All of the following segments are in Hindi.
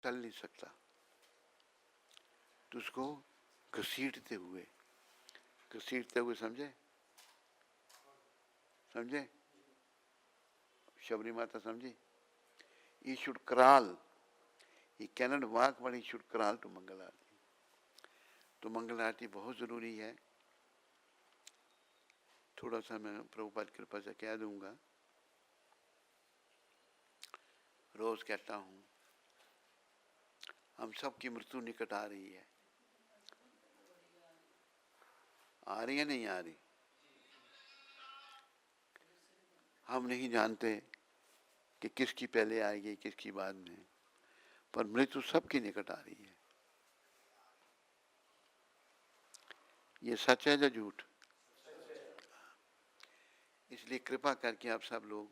चल नहीं सकता, तो उसको घसीटते हुए समझे समझे शबरी माता समझी. He should crawl. He cannot walk, but he should crawl to मंगल आरती. तो मंगल आरती बहुत ज़रूरी है. थोड़ा सा मैं प्रभुपाद की कृपा से कह दूंगा. रोज कहता हूँ, हम सब की मृत्यु निकट आ रही है. आ रही है नहीं आ रही? हम नहीं जानते कि किसकी पहले आएगी किसकी बाद में, पर मृत्यु सबकी निकट आ रही है. ये सच है या झूठ? इसलिए कृपा करके आप सब लोग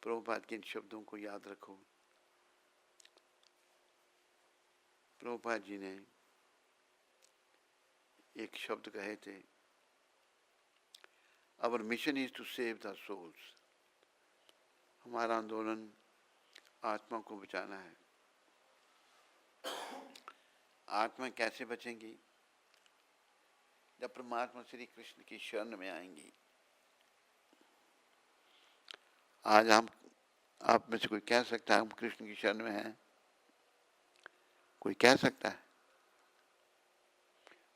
प्रभुपाद के इन शब्दों को याद रखो. प्रभुपाद जी ने एक शब्द कहे थे, our mission is to save the souls. हमारा आंदोलन आत्मा को बचाना है. आत्मा कैसे बचेंगी? जब परमात्मा श्री कृष्ण की शरण में आएंगी. आज हम आप में से कोई कह सकता है हम कृष्ण की शरण में हैं? कोई कह सकता है?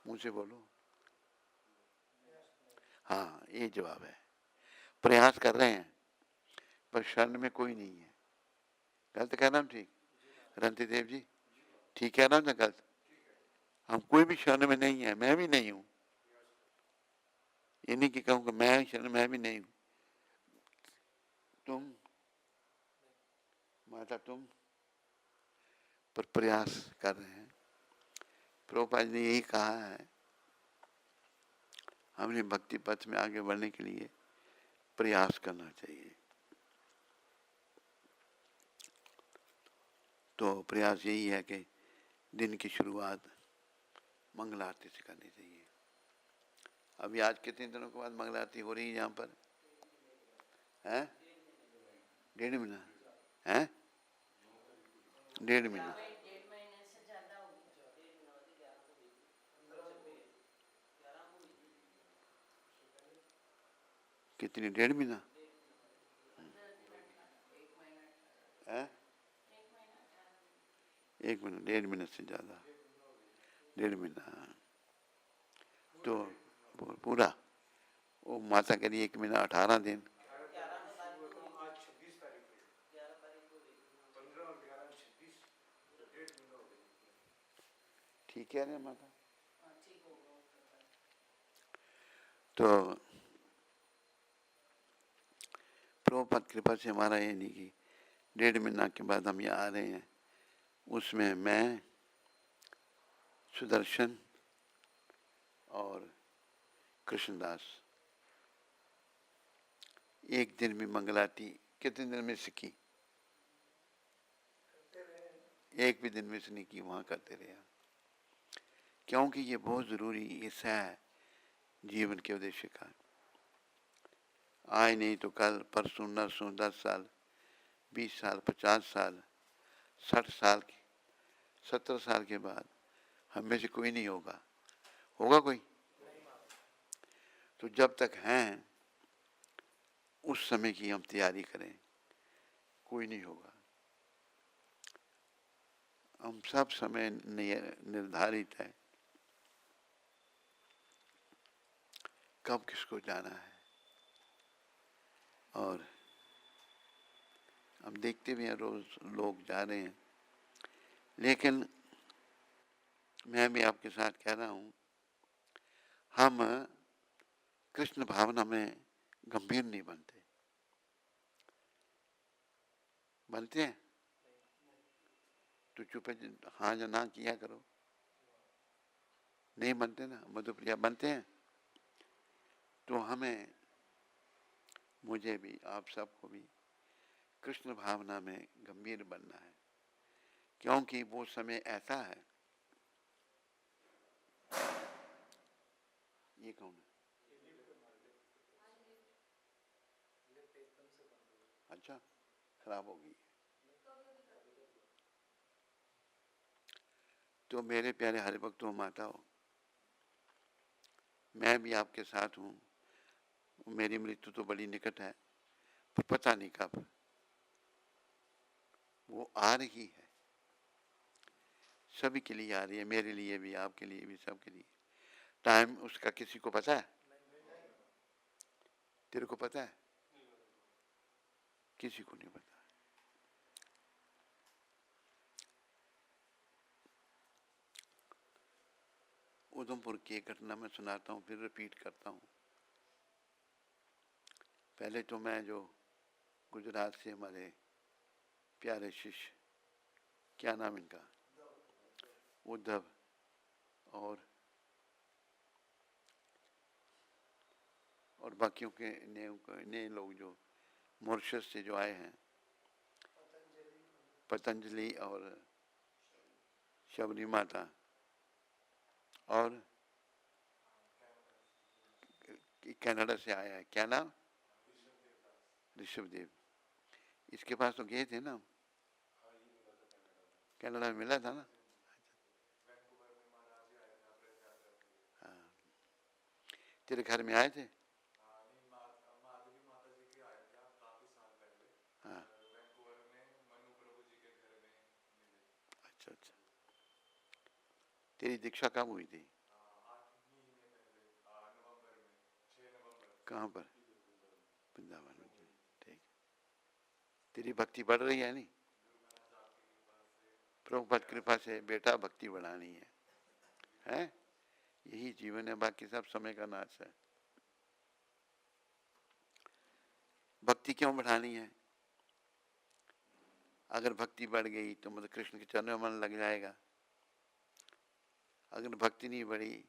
मुंह से बोलो. हाँ, ये जवाब है. प्रयास कर रहे हैं पर शरण में कोई नहीं है. गलत कह रहा हूँ? ठीक रंती देव जी, ठीक कह रहा हूँ ना गलत? हम कोई भी शरण में नहीं है. मैं भी नहीं हूँ. ये नहीं कि कहूँगा मैं शरण में भी नहीं हूँ. तुम माता तुम पर प्रयास कर रहे हैं. प्रभुपाद ने यही कहा है, हमने भक्ति पथ में आगे बढ़ने के लिए प्रयास करना चाहिए. तो प्रयास यही है कि दिन की शुरुआत मंगल आरती से करनी चाहिए. अभी आज कितने दिनों के बाद मंगल आरती हो रही है यहाँ पर? हैं? 1.5 महीना हैं? 1.5 महीना. कितनी? 1.5 महीना है? 1 महीना, 1.5 महीने से ज़्यादा. 1.5 महीना तो पूरा. वो माता के लिए 1 महीना 18 दिन. ठीक है ना माता? तो प्रभुपाद कृपा से हमारा ये नहीं कि 1.5 महीना के बाद हम यहाँ आ रहे हैं. उसमें मैं, सुदर्शन और कृष्णदास एक दिन में मंगल आरती कितने दिन में सीखी? एक भी दिन में से नहीं की, वहाँ करते रहे. क्योंकि ये बहुत ज़रूरी हिस्सा है जीवन के उद्देश्य का. आज नहीं तो कल, परसों, नरसों, 10 साल, 20 साल, 50 साल, 60 साल, 70 साल के बाद हम में से कोई नहीं होगा. होगा कोई? तो जब तक हैं उस समय की हम तैयारी करें. कोई नहीं होगा. हम सब समय निर्धारित है कब किसको जाना है. और हम देखते भी हैं रोज लोग जा रहे हैं. लेकिन मैं भी आपके साथ कह रहा हूँ, हम कृष्ण भावना में गंभीर नहीं बनते. बनते हैं तो चुप हाँ या ना किया करो. नहीं बनते ना. मधुप्रिया बनते हैं. तो हमें, मुझे भी, आप सबको भी कृष्ण भावना में गंभीर बनना है. क्योंकि वो समय ऐसा है. ये कौन है? अच्छा, खराब हो गई. तो मेरे प्यारे हरिभक्तों माताओं, मैं भी आपके साथ हूँ। मेरी मृत्यु तो बड़ी निकट है, पर पता नहीं कब वो आ रही है। सभी के लिए आ रही है, मेरे लिए भी, आपके लिए भी, सबके लिए। टाइम उसका किसी को पता है? तेरे को पता है? किसी को नहीं पता। उधमपुर की एक घटना मैं सुनाता हूँ, फिर रिपीट करता हूँ। पहले तो मैं जो गुजरात से हमारे प्यारे शिष्य, क्या नाम इनका, उद्धव, और बाकियों के नए लोग जो मॉरिशस से जो आए हैं, पतंजलि और शबरी माता, और कनाडा से आया है, क्या नाम, ऋषभदेव। इसके पास तो गए थे ना, कनाडा में मिला था ना। हाँ, तेरे घर में आए थे? हाँ, अच्छा अच्छा। तेरी दीक्षा कब हुई थी? कहाँ पर? वृंदावन में। ठीक। तेरी भक्ति बढ़ रही है नहीं? प्रभुपाद कृपा से बेटा, भक्ति बढ़ानी है? यही जीवन है, बाकी सब समय का नाश है। भक्ति क्यों बढ़ानी है? अगर भक्ति बढ़ गई तो मतलब कृष्ण के चरणों में मन लग जाएगा। अगर भक्ति नहीं बढ़ी,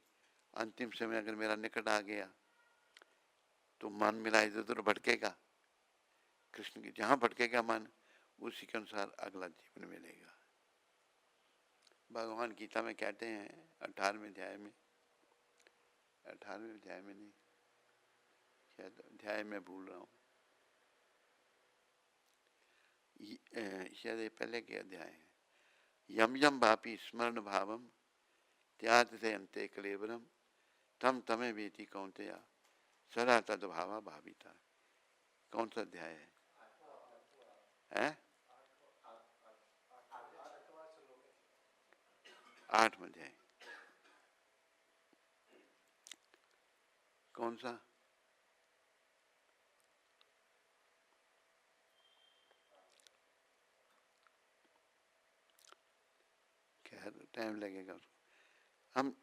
अंतिम समय अगर मेरा निकट आ गया तो मन मेरा इधर उधर भटकेगा। कृष्ण की जहाँ भटकेगा मन, उसी के अनुसार अगला जीवन मिलेगा। भगवान गीता में कहते हैं 18वें अध्याय में, 18वें अध्याय में नहीं, शायद अध्याय में भूल रहा हूँ, शायद ये पहले के अध्याय है। यम यम वापी स्मरण भावम त्याग से अंते कलेवरम तम तमे वेति कौंतेया सदा तद भावा भाविता। कौन सा अध्याय है? 8वां अध्याय। कौन सा? खैर टाइम लगेगा उसको। हम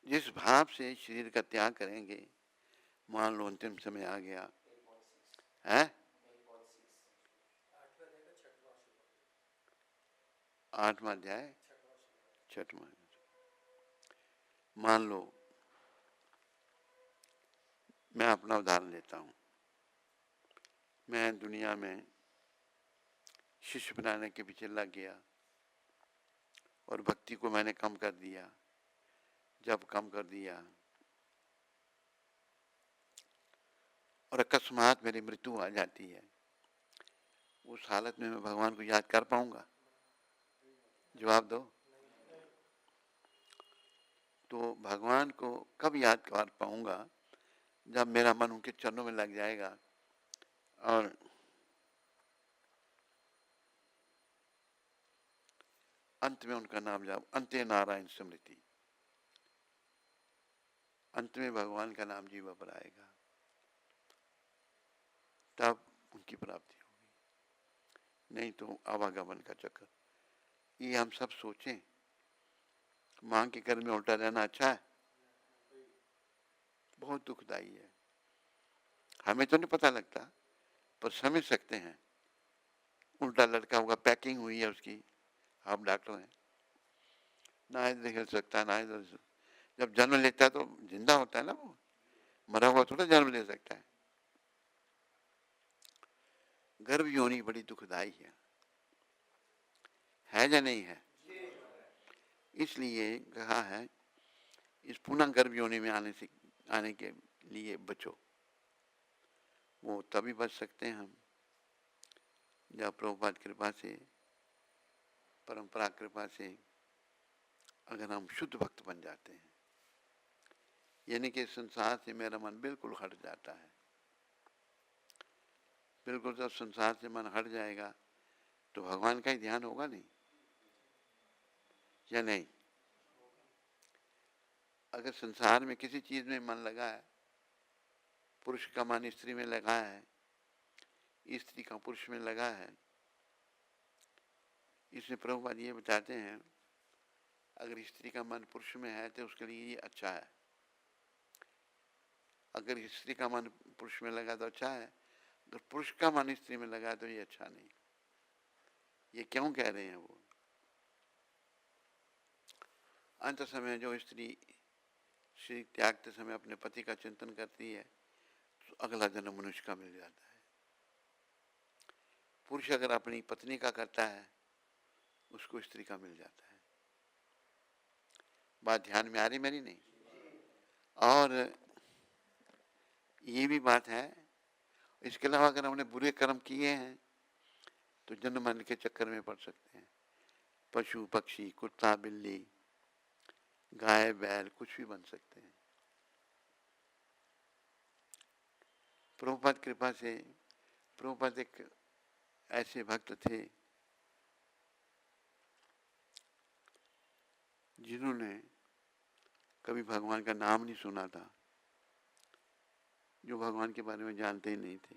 जिस भाव से शरीर का त्याग करेंगे, मान लो अंतिम समय आ गया है, 8वां अध्याय 6वां। मान लो मैं अपना उदाहरण लेता हूँ, मैं दुनिया में शिष्य बनाने के पीछे लग गया और भक्ति को मैंने कम कर दिया। जब कम कर दिया और अकस्मात मेरी मृत्यु आ जाती है, उस हालत में मैं भगवान को याद कर पाऊंगा? जवाब दो। तो भगवान को कब याद कर पाऊंगा? जब मेरा मन उनके चरणों में लग जाएगा और अंत में उनका नाम जाप, अंते नारायण स्मृति, अंत में भगवान का नाम जीवा पर आएगा, तब उनकी प्राप्ति होगी। नहीं तो आवागमन का चक्कर। ये हम सब सोचें, मां के घर में उल्टा रहना अच्छा है? बहुत दुखदाई है। हमें तो नहीं पता लगता, पर समझ सकते हैं। उल्टा लड़का होगा, पैकिंग हुई है उसकी, आप डॉक्टर हैं, ना इधर हिल सकता है ना इधर। जब जन्म लेता है तो जिंदा होता है ना, वो मरा हुआ थोड़ा जन्म ले सकता है। गर्भ योनि बड़ी दुखदाई है या नहीं है? इसलिए कहा है इस पुनः गर्भ योनि में आने के लिए बचो। वो तभी बच सकते हैं हम जब प्रभुपाद कृपा से, परंपरा कृपा से अगर हम शुद्ध भक्त बन जाते हैं, यानी कि संसार से मेरा मन बिल्कुल हट जाता है। बिल्कुल जब संसार से मन हट जाएगा तो भगवान का ही ध्यान होगा नहीं, या नहीं? अगर संसार में किसी चीज में मन लगा है, पुरुष का मन स्त्री में लगा है, स्त्री का पुरुष में लगा है, इसमें प्रभुपाद ये बताते हैं, अगर स्त्री का मन पुरुष में है तो उसके लिए ये अच्छा है, अगर स्त्री का मन पुरुष में लगा तो अच्छा है, अगर पुरुष का मन स्त्री में लगा तो ये अच्छा नहीं। ये क्यों कह रहे हैं? वो अंत समय जो स्त्री शरीर त्यागते समय अपने पति का चिंतन करती है तो अगला जन्म मनुष्य का मिल जाता है। पुरुष अगर अपनी पत्नी का करता है उसको स्त्री का मिल जाता है। बात ध्यान में आ रही मेरी? नहीं। और ये भी बात है, इसके अलावा अगर हमने बुरे कर्म किए हैं तो जन्म मरण के चक्कर में पड़ सकते हैं। पशु पक्षी, कुत्ता बिल्ली, गाय बैल, कुछ भी बन सकते हैं। प्रभुपाद कृपा से, प्रभुपाद एक ऐसे भक्त थे जिन्होंने कभी भगवान का नाम नहीं सुना था, जो भगवान के बारे में जानते ही नहीं थे,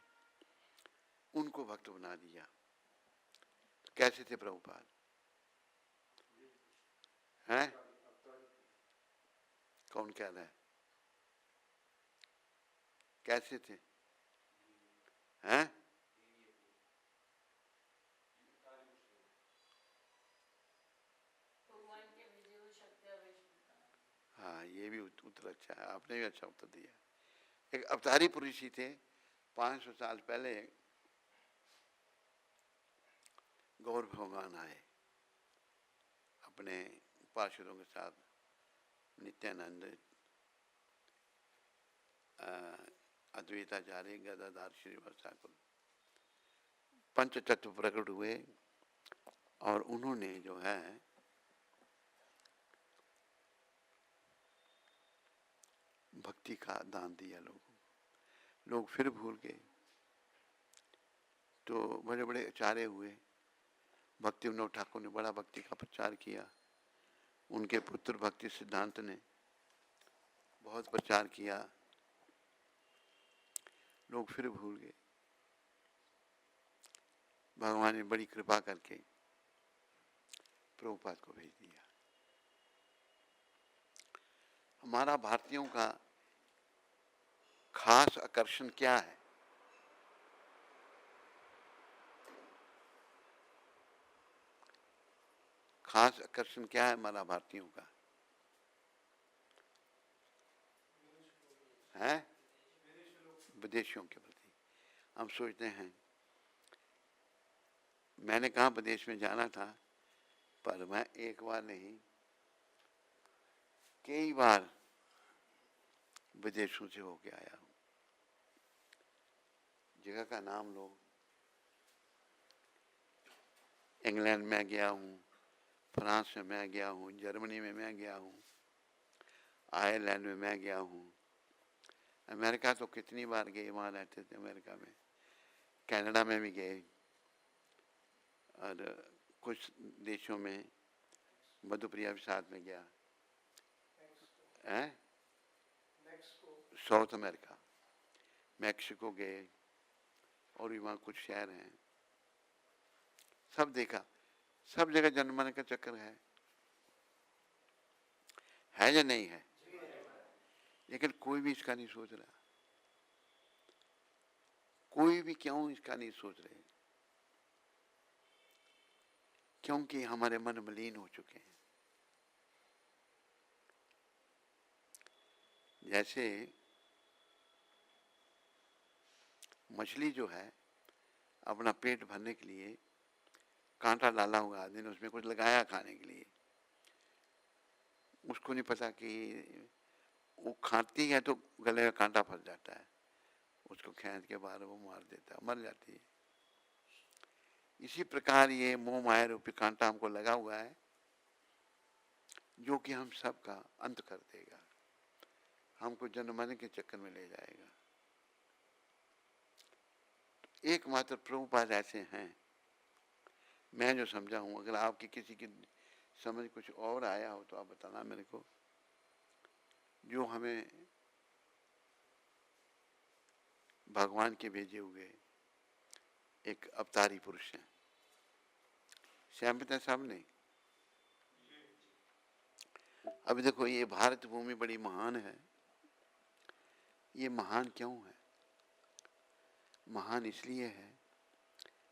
उनको भक्त बना दिया। कैसे थे प्रभुपाद? हैं? कौन कह रहा है? कैसे थे? हैं? हाँ, ये भी उत्तर अच्छा है, आपने भी अच्छा उत्तर दिया। एक अवतारी पुरुष ही थे। 500 साल पहले गौर भगवान आए अपने पार्षदों के साथ, नित्यानंद, अद्वैताचार्य, गदाधर, श्रीवास ठाकुर, पंच तत्व प्रकट हुए और उन्होंने जो है भक्ति का दान दिया लोगों को। लोग फिर भूल गए तो बड़े बड़े आचार्य हुए। भक्ति विनोद ठाकुर ने बड़ा भक्ति का प्रचार किया, उनके पुत्र भक्ति सिद्धांत ने बहुत प्रचार किया, लोग फिर भूल गए। भगवान ने बड़ी कृपा करके प्रभुपाद को भेज दिया। हमारा भारतीयों का खास आकर्षण क्या है? खास आकर्षण क्या है हमारा भारतीयों का? है विदेशियों के प्रति। हम सोचते हैं, मैंने कहा विदेश में जाना था, पर मैं एक बार नहीं कई बार विदेशों से होके आया हूं। जगह का नाम लो, इंग्लैंड में गया हूं, फ्रांस में मैं गया हूं, जर्मनी में मैं गया हूं, आयरलैंड में मैं गया हूं, अमेरिका तो कितनी बार गए, वहाँ रहते थे अमेरिका में, कनाडा में भी गए, और कुछ देशों में मधुप्रिया भी साथ में गया है। साउथ अमेरिका, मैक्सिको गए, और भी वहाँ कुछ शहर हैं, सब देखा। सब जगह जनमन का चक्कर है या नहीं है? लेकिन कोई भी इसका नहीं सोच रहा। कोई भी क्यों इसका नहीं सोच रहे? क्योंकि हमारे मन मलिन हो चुके हैं। जैसे मछली जो है अपना पेट भरने के लिए कांटा डाला हुआ आदमी ने उसमें कुछ लगाया खाने के लिए, उसको नहीं पता कि वो खाती है तो गले का कांटा फंस जाता है, उसको खींच के बाहर वो मार देता है, मर जाती है। इसी प्रकार ये मोह माया रूपी कांटा हमको लगा हुआ है, जो कि हम सब का अंत कर देगा, हमको जन्म मरण के चक्कर में ले जाएगा। एकमात्र प्रभुपाद ऐसे हैं, मैं जो समझा हूं, अगर आपकी किसी की समझ कुछ और आया हो तो आप बताना मेरे को, जो हमें भगवान के भेजे हुए एक अवतारी पुरुष हैं। सहमत है सब नहीं? अभी देखो, ये भारत भूमि बड़ी महान है। ये महान क्यों है? महान इसलिए है,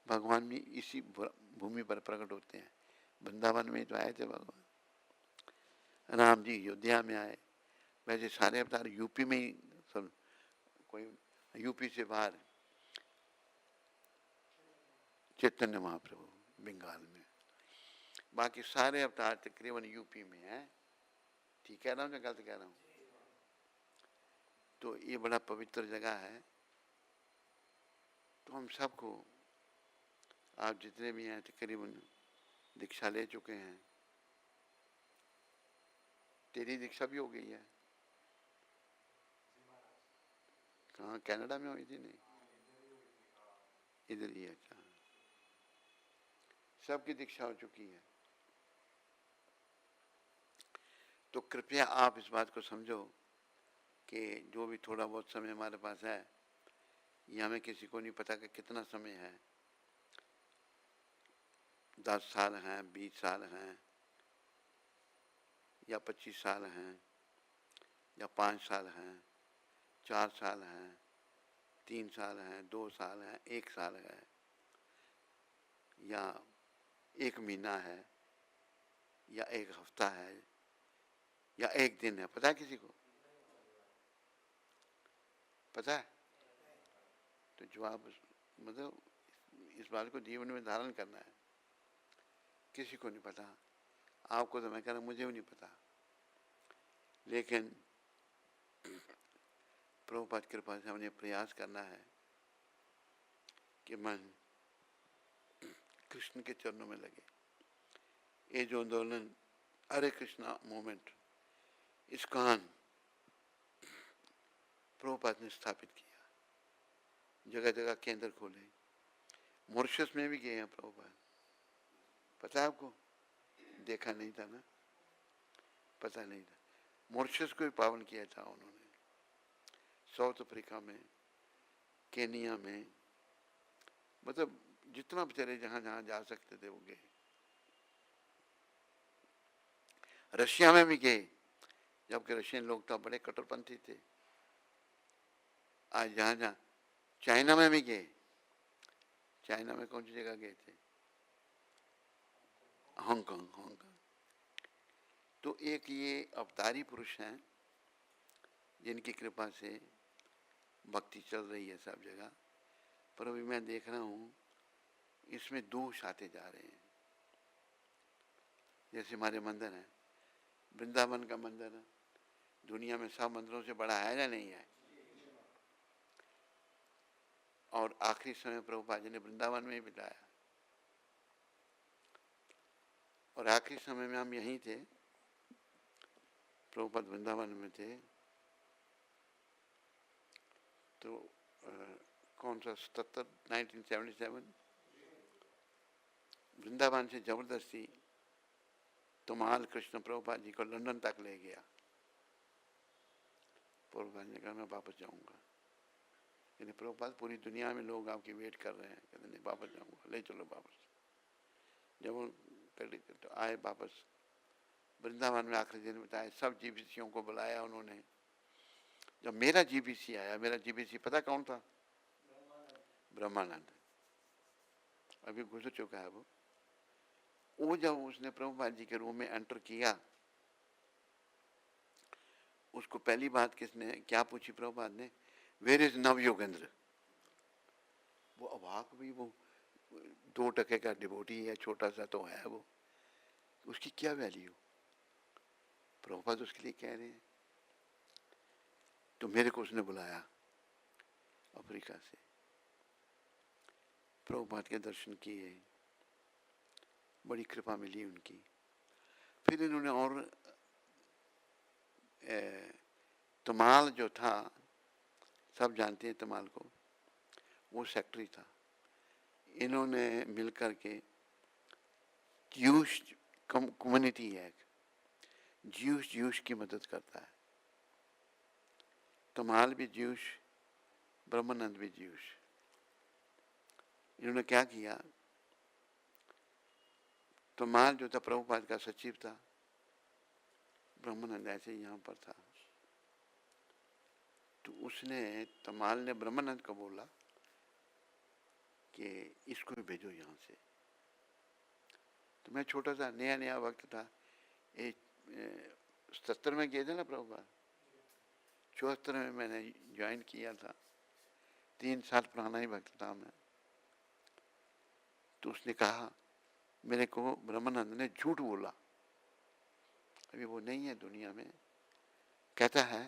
भगवान भी इसी भूमि पर प्रकट होते हैं। वृंदावन में तो आए थे भगवान, राम जी अयोध्या में आए। वैसे सारे अवतार यूपी में ही, सब कोई यूपी से बाहर चैतन्य महाप्रभु बंगाल में, बाकी सारे अवतार तकरीबन यूपी में हैं। ठीक कह रहा हूँ या गलत कह रहा हूँ? तो ये बड़ा पवित्र जगह है। तो हम सबको, आप जितने भी हैं तकरीबन दीक्षा ले चुके हैं। तेरी दीक्षा भी हो गई है? कहाँ, कनाडा में हुई थी? नहीं, इधर ही। अच्छा, सबकी दीक्षा हो चुकी है। तो कृपया आप इस बात को समझो कि जो भी थोड़ा बहुत समय हमारे पास है, ये हमें किसी को नहीं पता कि कितना समय है। 10 साल हैं, 20 साल हैं, या 25 साल हैं, या 5 साल हैं, 4 साल हैं, 3 साल हैं, 2 साल हैं, 1 साल है, या 1 महीना है, या 1 हफ्ता है, या 1 दिन है? पता है किसी को? पता है? तो जो आप मतलब इस बात को जीवन में धारण करना है। किसी को नहीं पता। आपको तो मैं कह रहा हूँ, मुझे भी नहीं पता। लेकिन प्रभुपाद कृपा से हमने प्रयास करना है कि मन कृष्ण के चरणों में लगे। ये जो आंदोलन हरे कृष्णा मूवमेंट, इस्कॉन, प्रभुपाद ने स्थापित किया, जगह जगह केंद्र खोले। मॉरिशस में भी गए हैं प्रभुपाद, पता है आपको? देखा नहीं था ना, पता नहीं था। मॉरिशस को भी पावन किया था उन्होंने, साउथ अफ्रीका में, केनिया में, मतलब जितना बेचारे जहाँ जहाँ जा सकते थे वो गए। रशिया में भी गए, जबकि रशियन लोग तो बड़े कट्टरपंथी थे। आज जहाँ जहाँ, चाइना में भी गए। चाइना में कौन सी जगह गए थे? Hong Kong, Hong Kong. तो एक ये अवतारी पुरुष हैं जिनकी कृपा से भक्ति चल रही है सब जगह। पर अभी मैं देख रहा हूँ इसमें दोष आते जा रहे हैं। जैसे हमारे मंदिर हैं, वृंदावन का मंदिर दुनिया में सब मंदिरों से बड़ा है या नहीं है? और आखिरी समय प्रभुपाद जी ने वृंदावन में ही बिताया। और आखिरी समय में हम यहीं थे, प्रभुपाद वृंदावन में थे। तो कौन सा 1977 वृंदावन से जबरदस्ती तमाल कृष्ण प्रभुपाद जी को लंदन तक ले गया। प्रभुपाद ने कहा मैं वापस जाऊंगा। यानी प्रभुपाद, पूरी दुनिया में लोग आपकी वेट कर रहे हैं, कहते नहीं वापस जाऊंगा, ले चलो वापस। जब वो तो आए वापस वृंदावन में, आखिरी दिन बताए, सब जीबीसीओं को बुलाया उन्होंने। जब मेरा जीबीसी आया, मेरा जीबीसी पता कौन था? ब्रह्मानंद। अभी गुजर चुका है वो जब उसने प्रभुपाद जी के रूम में एंटर किया, उसको पहली बात किसने क्या पूछी? प्रभुपाद ने, वेयर इज नव योगेंद्र? वो अवाक भी, वो 2 टके का डिवोटी है, छोटा सा तो है वो, उसकी क्या वैल्यू? प्रभुपाद उसके लिए कह रहे हैं। तो मेरे को उसने बुलाया अफ्रीका से, प्रभुपाद के दर्शन किए, बड़ी कृपा मिली उनकी। फिर इन्होंने और तमाल जो था, सब जानते हैं तमाल को, वो सेक्रेटरी था। इन्होंने मिलकर के ज्यूश कम्युनिटी है, ज्यूश की मदद करता है। तमाल भी ज्यूश, ब्रह्मानंद भी ज्यूश। इन्होंने क्या किया, तमाल जो था प्रभुपाद का सचिव था, ब्रह्मानंद ऐसे ही यहाँ पर था। तो उसने, तमाल ने ब्रह्मानंद को बोला कि इसको भी भेजो यहाँ से। तो मैं छोटा सा नया नया वक्त था, 77 में गए थे ना प्रभुपाद, 74 में मैंने ज्वाइन किया था, 3 साल पुराना ही वक्त था मैं। तो उसने कहा, मेरे को ब्रह्मानंद ने झूठ बोला, अभी वो नहीं है दुनिया में। कहता है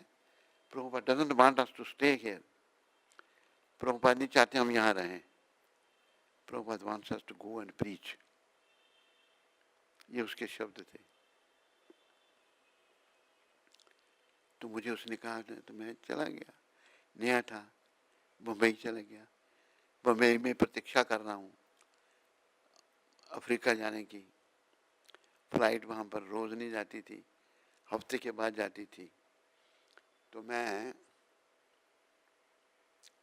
Prabhupada doesn't want us to stay here, Prabhupada नहीं चाहते हम यहाँ रहें, Prabhupada wants us to go and preach। ये उसके शब्द थे। तो मुझे उसने कहा, तो मैं चला गया, नया था, बम्बई चला गया। बम्बई में प्रतीक्षा कर रहा हूँ अफ्रीका जाने की। फ्लाइट वहाँ पर रोज़ नहीं जाती थी, हफ्ते के बाद जाती थी। तो मैं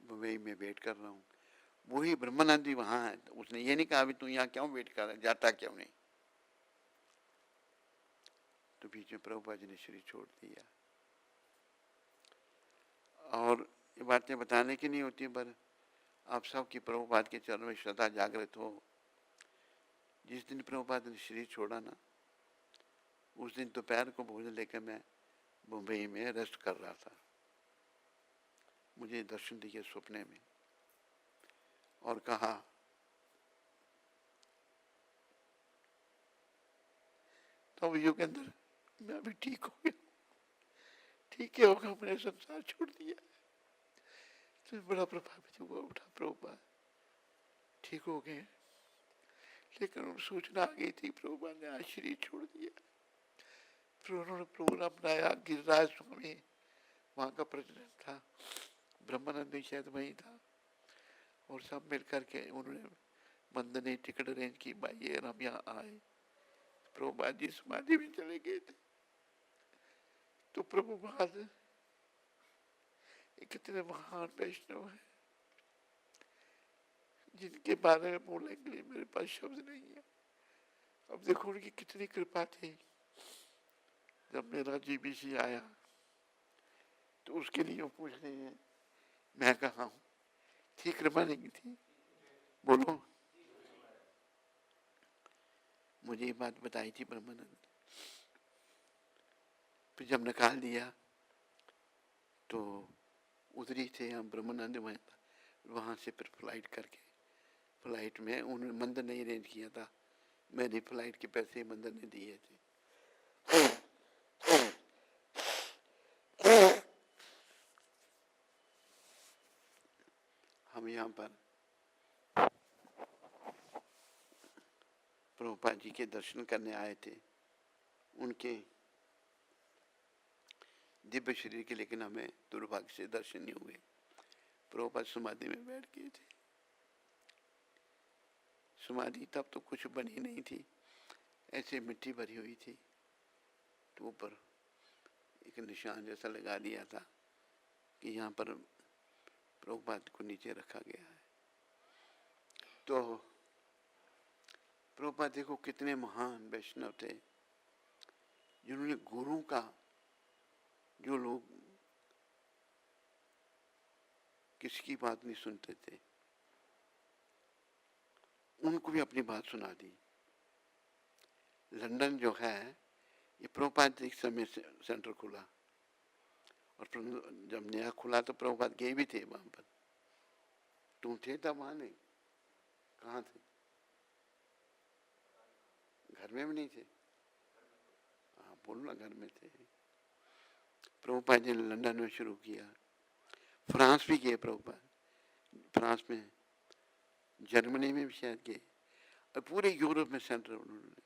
बम्बई में वेट कर रहा हूँ, वही ब्रह्मानंद जी वहाँ है। उसने ये नहीं कहा अभी तू यहाँ क्यों वेट कर रहा है, जाता क्यों नहीं। तो बीच में प्रभुपाद जी ने शरीर छोड़ दिया। और ये बातें बताने की नहीं होती, पर आप सब की प्रभुपाद के चरणों में श्रद्धा जागृत हो। जिस दिन प्रभुपाद ने शरीर छोड़ा ना, उस दिन दोपहर को भोजन लेकर मैं मुंबई में रेस्ट कर रहा था। मुझे दर्शन दिए सपने में और कहा, तब योगेंद्र मैं अभी ठीक हो गया, ठीक है होगा, मैंने संसार छोड़ दिया। तो बड़ा प्रभावित हुआ, उठा प्रभुपाद ठीक हो गए। लेकिन उन सूचना आ गई थी प्रभुपाद ने आज शरीर छोड़ दिया। फिर उन्होंने प्रोग्राम बनाया, गिरिराज स्वामी वहाँ का प्रेसिडेंट था, ब्रह्मानंद भी शायद वही था, और सब मिल करके उन्होंने मंदनी टिकट अरेंज की, भाई ये हम यहाँ आए। प्रभुपाद जी समाधि में चले गए थे। तो प्रभुपाद कितने महान वैष्णव हैं, जिनके बारे में बोलने के लिए मेरे पास शब्द नहीं है। अब देखो उनकी कितनी कृपा थी। जब मेरा जीबीसी आया तो उसके लिए वो पूछ रहे हैं, मैं कहा हूँ ठीक कृपा नहीं थी, बोलो। मुझे ये बात बताई थी ब्रह्मानंद। फिर जब निकाल दिया तो उधरी थे हम, ब्रह्मानंद वहाँ से फिर फ्लाइट करके, फ्लाइट में उन्होंने मंदिर नहीं अरेंज किया था, मैंने फ्लाइट के पैसे मंदिर ने दिए थे। हम यहाँ पर प्रभुपाद जी के दर्शन करने आए थे, उनके दिव्य शरीर के, लेकिन हमें दुर्भाग्य से दर्शन नहीं हुए। प्रभुपाद समाधि में बैठ गए थे। समाधि तब तो कुछ बनी नहीं थी, ऐसे मिट्टी भरी हुई थी, तो ऊपर एक निशान जैसा लगा दिया था कि यहाँ पर प्रभुपाद को नीचे रखा गया है। तो प्रभुपाद देखो कितने महान वैष्णव थे, जिन्होंने गुरु का, जो लोग किसी की बात नहीं सुनते थे, उनको भी अपनी बात सुना दी। लंदन जो है, ये प्रभुपाद एक समय सेंटर खुला, और जब नया खुला तो प्रभुपाद गए भी थे वहां पर। तुम थे तब वहां? नहीं, कहाँ थे? घर में भी नहीं थे? हाँ बोलो ना, घर में थे। प्रभुपाद ने लंदन में शुरू किया, फ्रांस भी गए प्रभुपाद, फ्रांस में, जर्मनी में भी शायद गए, और पूरे यूरोप में सेंटर उन्होंने।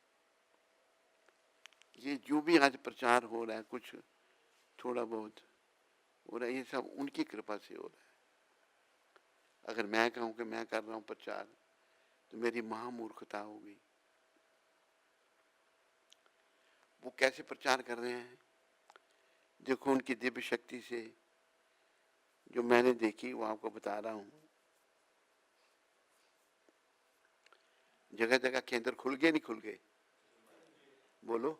ये जो भी आज प्रचार हो रहा है, कुछ थोड़ा बहुत हो रहा है, ये सब उनकी कृपा से हो रहा है। अगर मैं कहूँ कि मैं कर रहा हूँ प्रचार तो मेरी महामूर्खता होगी। वो कैसे प्रचार कर रहे हैं? देखो उनकी दिव्य शक्ति से जो मैंने देखी वो आपको बता रहा हूँ। जगह जगह केंद्र खुल गए, नहीं खुल गए? बोलो।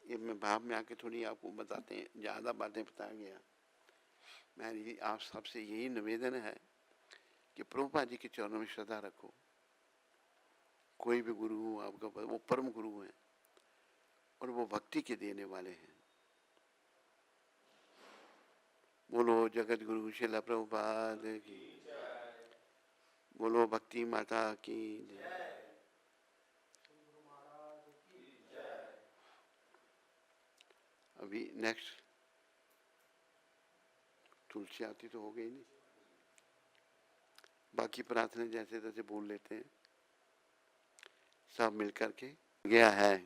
ये मैं भाव में आके थोड़ी आपको बताते हैं, ज़्यादा बातें बता गया। मैं आप सबसे यही निवेदन है कि प्रभुपाद जी के चरणों में श्रद्धा रखो। कोई भी गुरु हो आपका, वो परम गुरु हैं और वो भक्ति के देने वाले हैं। बोलो जगत गुरु श्रील प्रभुपाद की, बोलो भक्ति माता की जय। अभी नेक्स्ट तुलसी आती तो हो गई नहीं, बाकी प्रार्थना जैसे तैसे बोल लेते हैं सब मिलकर के। गया है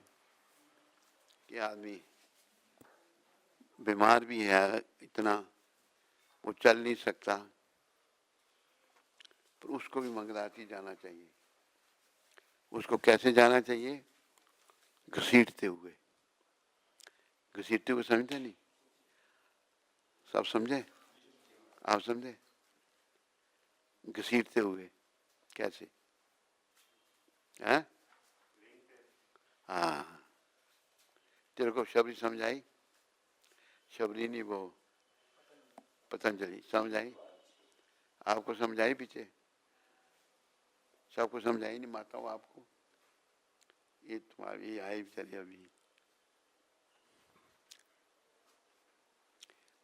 कि आदमी बीमार भी है इतना, वो चल नहीं सकता, तो उसको भी मंगलाती जाना चाहिए। उसको कैसे जाना चाहिए? घसीटते हुए। घसीटते हुए समझते नहीं? सब समझे? आप समझे? घसीटते हुए कैसे? हैं? हाँ, तेरे को शबरी समझाई? शबरी नहीं, वो पतंजलि समझाई। आपको समझाई पीछे? सबको समझाई नहीं माताओं आपको? ये तुम्हारी आई बेचारी अभी।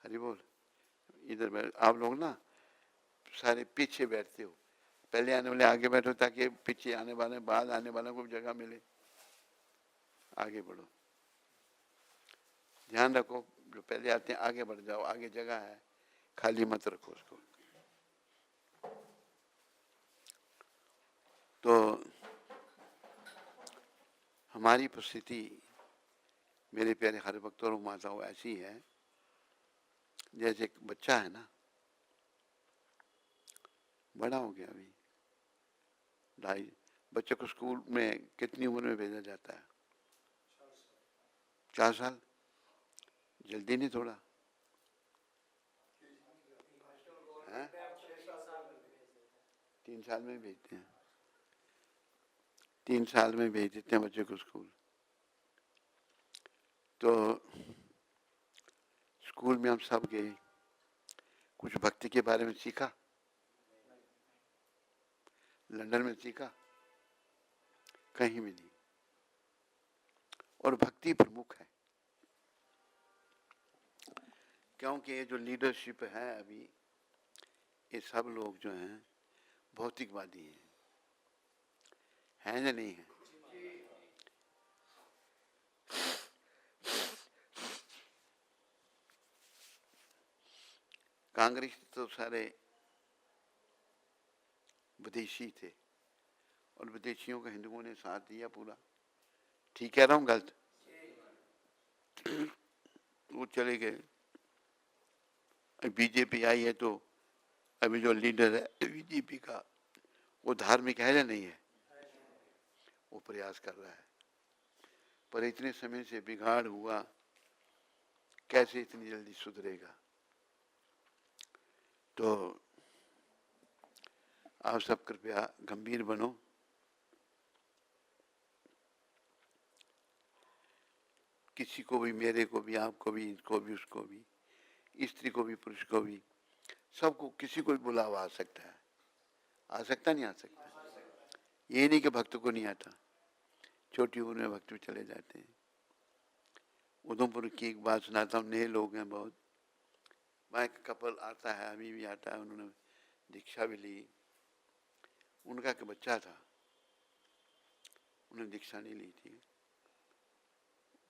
हरि बोल। इधर बैठ। आप लोग ना सारे पीछे बैठते हो, पहले आने वाले आगे बैठो ताकि पीछे आने वाले बाद आने वालों को जगह मिले। आगे बढ़ो, ध्यान रखो, जो पहले आते हैं आगे बढ़ जाओ, आगे जगह है, खाली मत रखो उसको। तो हमारी परिस्थिति मेरे प्यारे हर भक्तों और माताओं ऐसी है जैसे एक बच्चा है ना, बड़ा हो गया अभी, ढाई। बच्चे को स्कूल में कितनी उम्र में भेजा जाता है? 4 साल। जल्दी नहीं थोड़ा? हैं? 3 साल में भेजते हैं, 3 साल में भेज देते हैं बच्चे को स्कूल। तो स्कूल में हम सब गए, कुछ भक्ति के बारे में सीखा? लंदन में सीखा? कहीं भी नहीं। और भक्ति प्रमुख है, क्योंकि ये जो लीडरशिप है अभी, ये सब लोग जो हैं भौतिकवादी हैं या नहीं है? कांग्रेस तो सारे विदेशी थे और विदेशियों का हिंदुओं ने साथ दिया पूरा। ठीक कह रहा हूँ गलत? वो चले गए, बीजेपी आई है तो अभी जो लीडर है बीजेपी का, वो धार्मिक है या नहीं है? वो प्रयास कर रहा है, पर इतने समय से बिगाड़ हुआ, कैसे इतनी जल्दी सुधरेगा? तो आप सब कृपया गंभीर बनो। किसी को भी, मेरे को भी, आपको भी, इनको भी, उसको भी, स्त्री को भी, पुरुष को भी, सबको, किसी को भी बुलावा आ सकता है। आ सकता नहीं? आ सकता। ये नहीं कि भक्त को नहीं आता, छोटी उम्र में भक्त भी चले जाते हैं। उधमपुर की एक बात सुनाता हूँ, नए लोग हैं बहुत, वहाँ एक कपल आता है, अभी भी आता है, उन्होंने दीक्षा भी ली। उनका एक बच्चा था, उन्होंने दीक्षा नहीं ली थी।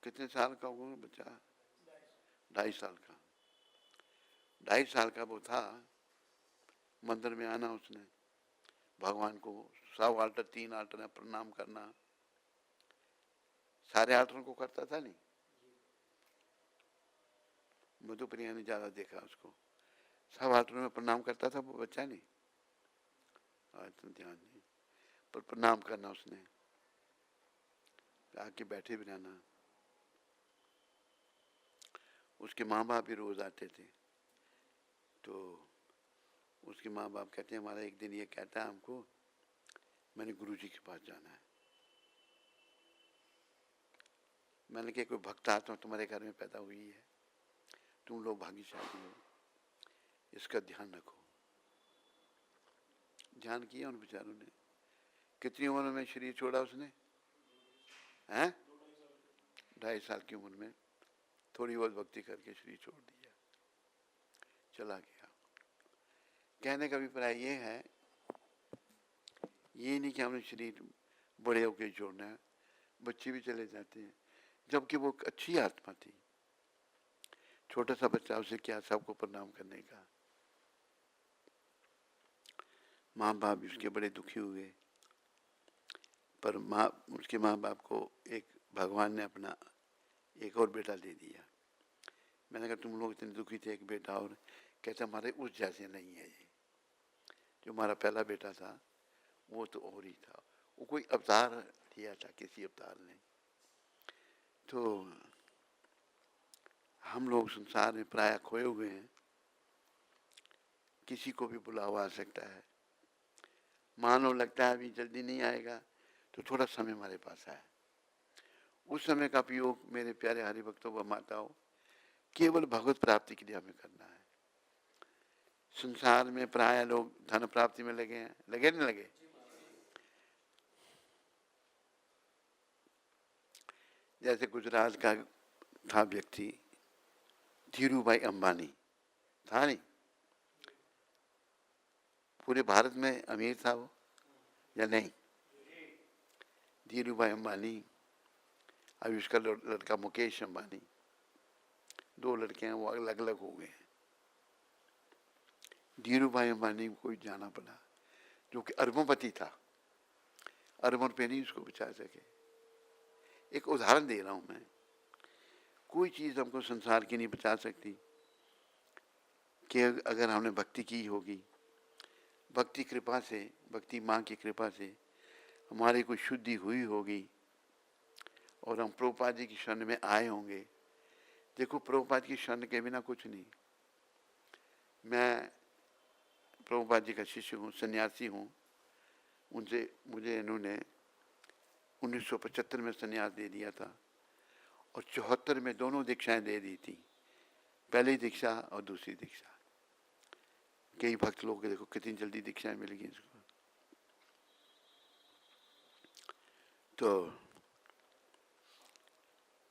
कितने साल का होगा बच्चा? 2.5 साल का। 2.5 साल का वो था। मंदिर में आना उसने, भगवान को 100 आल्टर 3 आल्टर में प्रणाम करना, सारे आर्टरों को करता था नहीं? मधुप्रिया ने ज्यादा देखा उसको, सब आर्टरों में प्रणाम करता था वो बच्चा नहीं। आज तो ध्यान नहीं, पर प्रणाम करना उसने, आके बैठे भी रहना। उसके माँ बाप भी रोज आते थे, तो उसके माँ बाप कहते हैं हमारा एक दिन ये कहता है हमको मैंने गुरुजी के पास जाना है। मैंने कहा कोई भक्त आत्मा तुम्हारे घर में पैदा हुई है, तुम लोग भाग्यशाली हो, इसका ध्यान रखो। ध्यान किया उन बेचारों ने। कितनी उम्र में शरीर छोड़ा उसने? हैं? 2.5 साल की उम्र में थोड़ी बहुत भक्ति करके शरीर छोड़ दिया, चला गया। कहने का अभिप्राय ये है, ये नहीं कि हमने शरीर बड़े होके छोड़ना है, बच्चे भी चले जाते हैं, जबकि वो अच्छी आत्मा थी। छोटा सा बच्चा, उसे क्या सबको प्रणाम करने का। माँ बाप भी उसके बड़े दुखी हुए, पर उसके माँ बाप को एक भगवान ने अपना एक और बेटा दे दिया। मैंने कहा तुम लोग इतने दुखी थे, एक बेटा और, कहते हमारे उस जैसे नहीं है ये, जो हमारा पहला बेटा था वो तो और ही था, वो कोई अवतार लिया था किसी अवतार ने। तो हम लोग संसार में प्राय खोए हुए हैं, किसी को भी बुलावा आ सकता है। मानो लगता है अभी जल्दी नहीं आएगा, तो थोड़ा समय हमारे पास है, उस समय का उपयोग मेरे प्यारे हरि भक्तों व माताओं केवल भगवत प्राप्ति के लिए हमें करना है। संसार में प्राय लोग धन प्राप्ति में लगे हैं, लगे नहीं लगे? जैसे गुजरात का था व्यक्ति धीरूभाई अंबानी, था नहीं? पूरे भारत में अमीर था वो या नहीं? धीरूभाई अंबानी, अभी उसका लड़का मुकेश अंबानी, 2 लड़के हैं, वो अलग अलग हो गए हैं। धीरूभाई अंबानी को जाना पड़ा, जो कि अरबोंपति था, अरबों रुपये नहीं उसको बचा सके। एक उदाहरण दे रहा हूं मैं, कोई चीज हमको संसार की नहीं बचा सकती, कि अगर हमने भक्ति की होगी, भक्ति कृपा से, भक्ति माँ की कृपा से हमारी कोई शुद्धि हुई होगी और हम प्रभुपाद जी की शरण में आए होंगे। देखो प्रभुपाद की शरण के बिना कुछ नहीं। मैं प्रभुपाद जी का शिष्य हूँ, सन्यासी हूँ, उनसे मुझे इन्होंने 1975 में सन्यास दे दिया था और 74 में दोनों दीक्षाएं दे दी थी, पहली दीक्षा और दूसरी दीक्षा। कई भक्त लोग देखो कितनी जल्दी दीक्षाएं मिल गई इसको। तो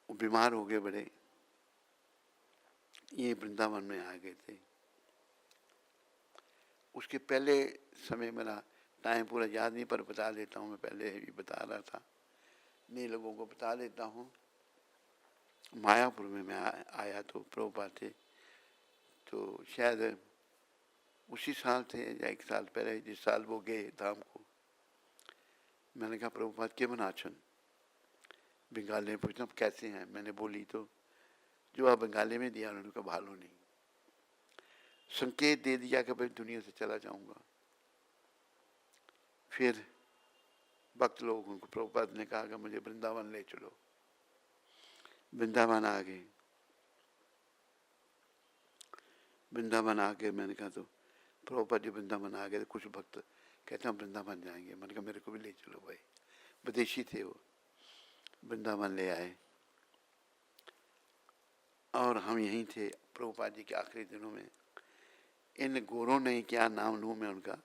वो बीमार हो गए बड़े, ये वृंदावन में आ गए थे। उसके पहले समय मेरा टाइम पूरा याद नहीं, पर बता देता हूँ, मैं पहले भी बता रहा था, नए लोगों को बता देता हूँ। मायापुर में मैं आया तो प्रभुपाद थे, तो शायद उसी साल थे या 1 साल पहले, जिस साल वो गए धाम को। मैंने कहा प्रभुपाद के बनाचन, बंगाली में पूछना कैसे हैं, मैंने बोली तो जो आप बंगाली में दिया उन्होंने कहा भालो नहीं, संकेत दे दिया कि भाई दुनिया से चला जाऊंगा। फिर भक्त लोग उनको प्रभुपाद ने कहा कि मुझे वृंदावन ले चलो। वृंदावन आ गए, वृंदावन आ गए, मैंने कहा तो प्रभुपाद जी वृंदावन आ गए, तो कुछ भक्त कहते हम वृंदावन जाएंगे, मैंने कहा मेरे को भी ले चलो भाई, विदेशी थे वो। वृंदावन ले आए और हम यहीं थे प्रभुपाद जी के आखिरी दिनों में। इन गोरों ने, क्या नाम लूं मैं उनका,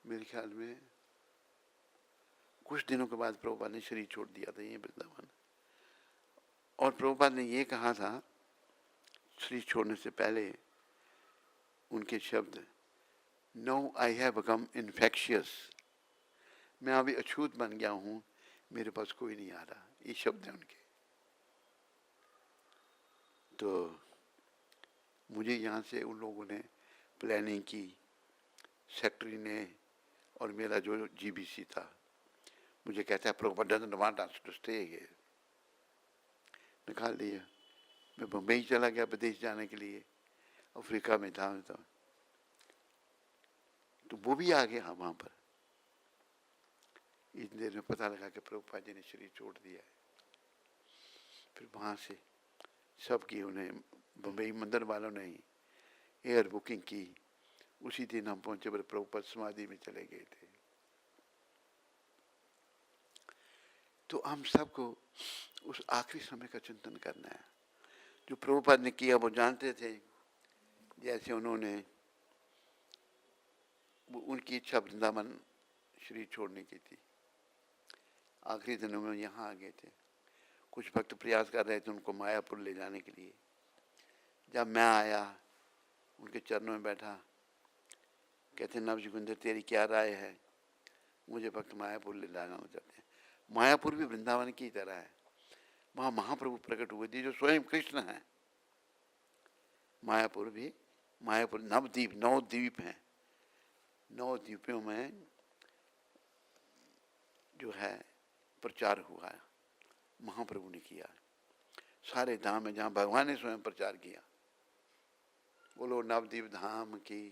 मेरे ख्याल में कुछ दिनों के बाद प्रभुपाद ने शरीर छोड़ दिया था ये वृंदावन। और प्रभुपाद ने ये कहा था शरीर छोड़ने से पहले, उनके शब्द, no I have become infectious, मैं अभी अछूत बन गया हूं, मेरे पास कोई नहीं आ रहा, ये शब्द है उनके। तो मुझे यहाँ से उन लोगों ने प्लानिंग की, सेक्रेटरी ने, और मेरा जो जीबीसी था मुझे कहता है Prabhupada doesn't want us to stay here। निकाल दिया। मैं बम्बई चला गया विदेश जाने के लिए, अफ्रीका में था तो वो भी आ गया वहाँ पर। इतनी देर में पता लगा कि प्रभुपाद जी ने शरीर छोड़ दिया है। फिर वहाँ से सबकी उन्हें बम्बई मंदिर वालों ने ही एयर बुकिंग की। उसी दिन हम पहुंचे, पर प्रभुपाद समाधि में चले गए थे। तो हम सबको उस आखिरी समय का चिंतन करना है। जो प्रभुपाद ने किया वो जानते थे। जैसे उन्होंने, उनकी इच्छा वृंदावन शरीर छोड़ने की थी। आखिरी दिनों में यहाँ आ गए थे। कुछ भक्त प्रयास कर रहे थे उनको मायापुर ले जाने के लिए। जब मैं आया, उनके चरणों में बैठा, कहते नवयुगेंद्र तेरी क्या राय है? मुझे भक्त मायापुर ले जाना चाहते हैं। मायापुर भी वृंदावन की तरह है। वहाँ महाप्रभु प्रकट हुए थे जो स्वयं कृष्ण हैं। मायापुर भी, मायापुर नवद्वीप, 9 द्वीप हैं। 9 द्वीपों में जो है प्रचार हुआ है, महाप्रभु ने किया। सारे धाम है जहाँ भगवान ने स्वयं प्रचार किया। बोलो नवद्वीप धाम की,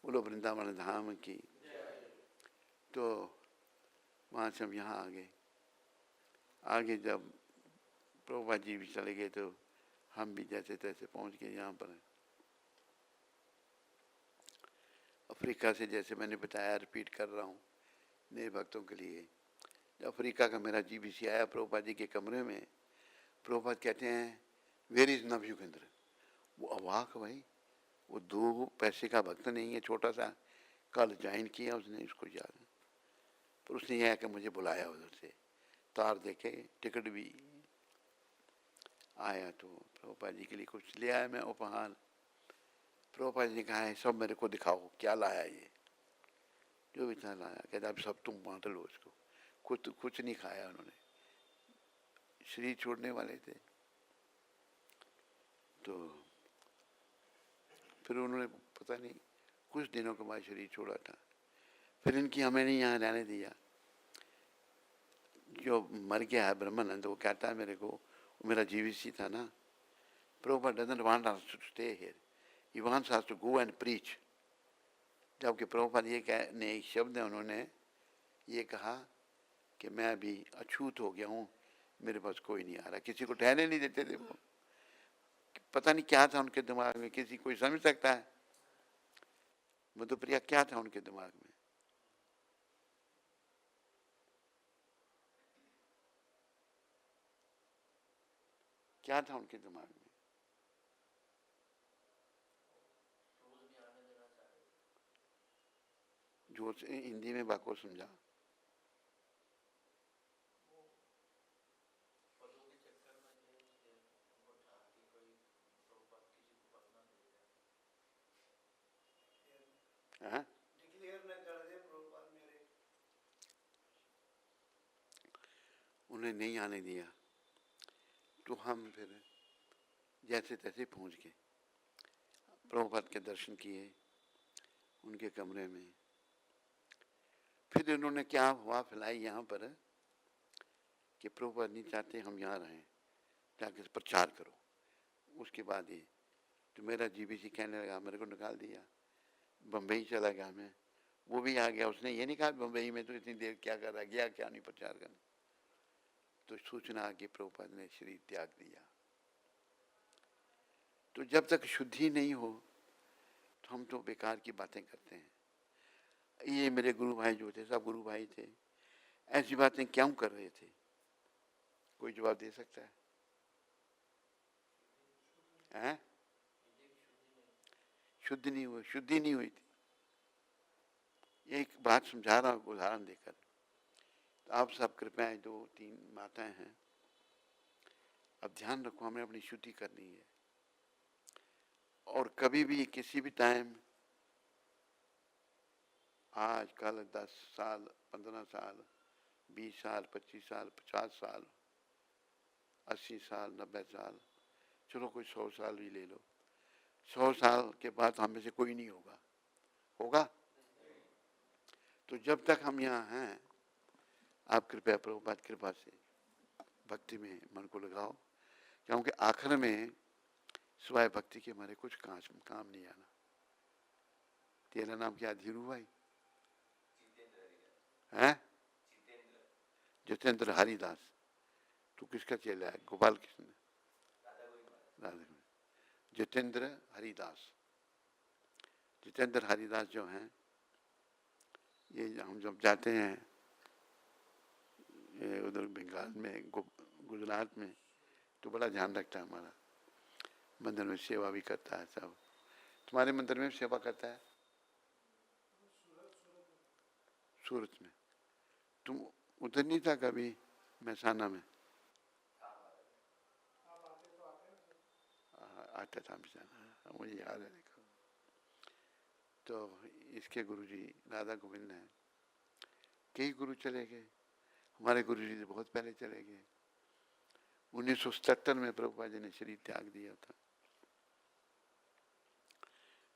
बोलो वृंदावन धाम की। तो वहाँ से हम यहाँ आ गए। आगे जब प्रभुपाद जी भी चले गए तो हम भी जैसे तैसे पहुँच गए यहाँ पर। अफ्रीका से, जैसे मैंने बताया, रिपीट कर रहा हूँ नए भक्तों के लिए। जब अफ्रीका का मेरा जीबीसी आया प्रभुपाद जी के कमरे में, प्रभुपाद कहते हैं वेयर इज नवयुगेंद्र। वो अवाक भाई, वो 2 पैसे का भक्त नहीं है, छोटा सा। कल ज्वाइन किया उसने, इसको याद। पर उसने यह कि मुझे बुलाया उधर से, तार देखे, टिकट भी आया। तो प्रभुपाद जी के लिए कुछ ले आया मैं उपहार। प्रभुपाद जी ने कहा है सब मेरे को दिखाओ क्या लाया ये। जो भी था लाया। कहता अब सब तुम बांट लो इसको। कुछ नहीं खाया उन्होंने, शरीर छोड़ने वाले थे। तो फिर उन्होंने पता नहीं कुछ दिनों के बाद शरीर छोड़ा था। फिर इनकी हमें नहीं यहाँ रहने दिया। जो मर गया है ब्रह्मानंद, वो कहता है मेरे को, मेरा जीवीसी था ना, Prabhupada doesn't want us to stay here. He wants us to go and preach. जबकि प्रभुपाद ये ने एक शब्द है, उन्होंने ये कहा कि मैं अभी अछूत हो गया हूँ, मेरे पास कोई नहीं आ रहा। किसी को ठहरने नहीं देते थे वो। पता नहीं क्या था उनके दिमाग में, किसी कोई समझ सकता है? मधुप्रिया क्या था उनके दिमाग में? क्या था उनके दिमाग में? जो हिंदी में बात को समझा। उन्हें नहीं आने दिया। तो हम फिर जैसे तैसे पहुंच गए, प्रभुपाद के दर्शन किए उनके कमरे में। फिर इन्होंने क्या हुआ फैलाई यहाँ पर कि प्रभुपाद नहीं चाहते हम यहाँ रहें, जाके प्रचार करो। उसके बाद ये तो मेरा जीबीसी कहने लगा, मेरे को निकाल दिया, बम्बई चला गया मैं। वो भी आ गया, उसने ये नहीं कहा बम्बई में तो इतनी देर क्या कर रहा, गया क्या नहीं प्रचार करने। तो सूचना आगे प्रभुपाद ने शरीर त्याग दिया। तो जब तक शुद्धि नहीं हो तो हम तो बेकार की बातें करते हैं। ये मेरे गुरु भाई जो थे, सब गुरु भाई थे, ऐसी बातें क्यों कर रहे थे? कोई जवाब दे सकता है? हैं? शुद्धि नहीं हुई, शुद्धि नहीं हुई थी। एक बात समझा रहा हूँ उदाहरण देकर। तो आप सब कृपया 2-3 माताएं हैं, अब ध्यान रखो, हमें अपनी शुद्धि करनी है। और कभी भी किसी भी टाइम, आज कल 10 साल, 15 साल, 20 साल, 25 साल, 50 साल, 80 साल, 90 साल, चलो कोई 100 साल भी ले लो, 100 साल के बाद हम में से कोई नहीं होगा, होगा? तो जब तक हम यहाँ हैं आप कृपया प्रभुपाद कृपा से भक्ति में मन को लगाओ, क्योंकि आखिर में सिवाय भक्ति के हमारे कुछ काम नहीं आना। तेरा नाम क्या? धीरू भाई हैं? जितेंद्र हरिदास। तू किसका चेला है? गोपाल कृष्ण, राधा। जितेंद्र हरिदास, जितेंद्र हरिदास जो हैं, ये हम जब जाते हैं उधर बंगाल में, गुजरात में, तो बड़ा ध्यान रखता है हमारा। मंदिर में सेवा भी करता है सब। तुम्हारे मंदिर में सेवा करता है? सूरत में। तुम उधर नहीं था कभी महसाना में? आता था महसाना, मुझे याद है। देखो, तो इसके गुरुजी राधा गोविंद हैं। कई गुरु चले गए, हमारे गुरुजी तो बहुत पहले चले गए। 1977 में प्रभुपाद जी ने शरीर त्याग दिया था।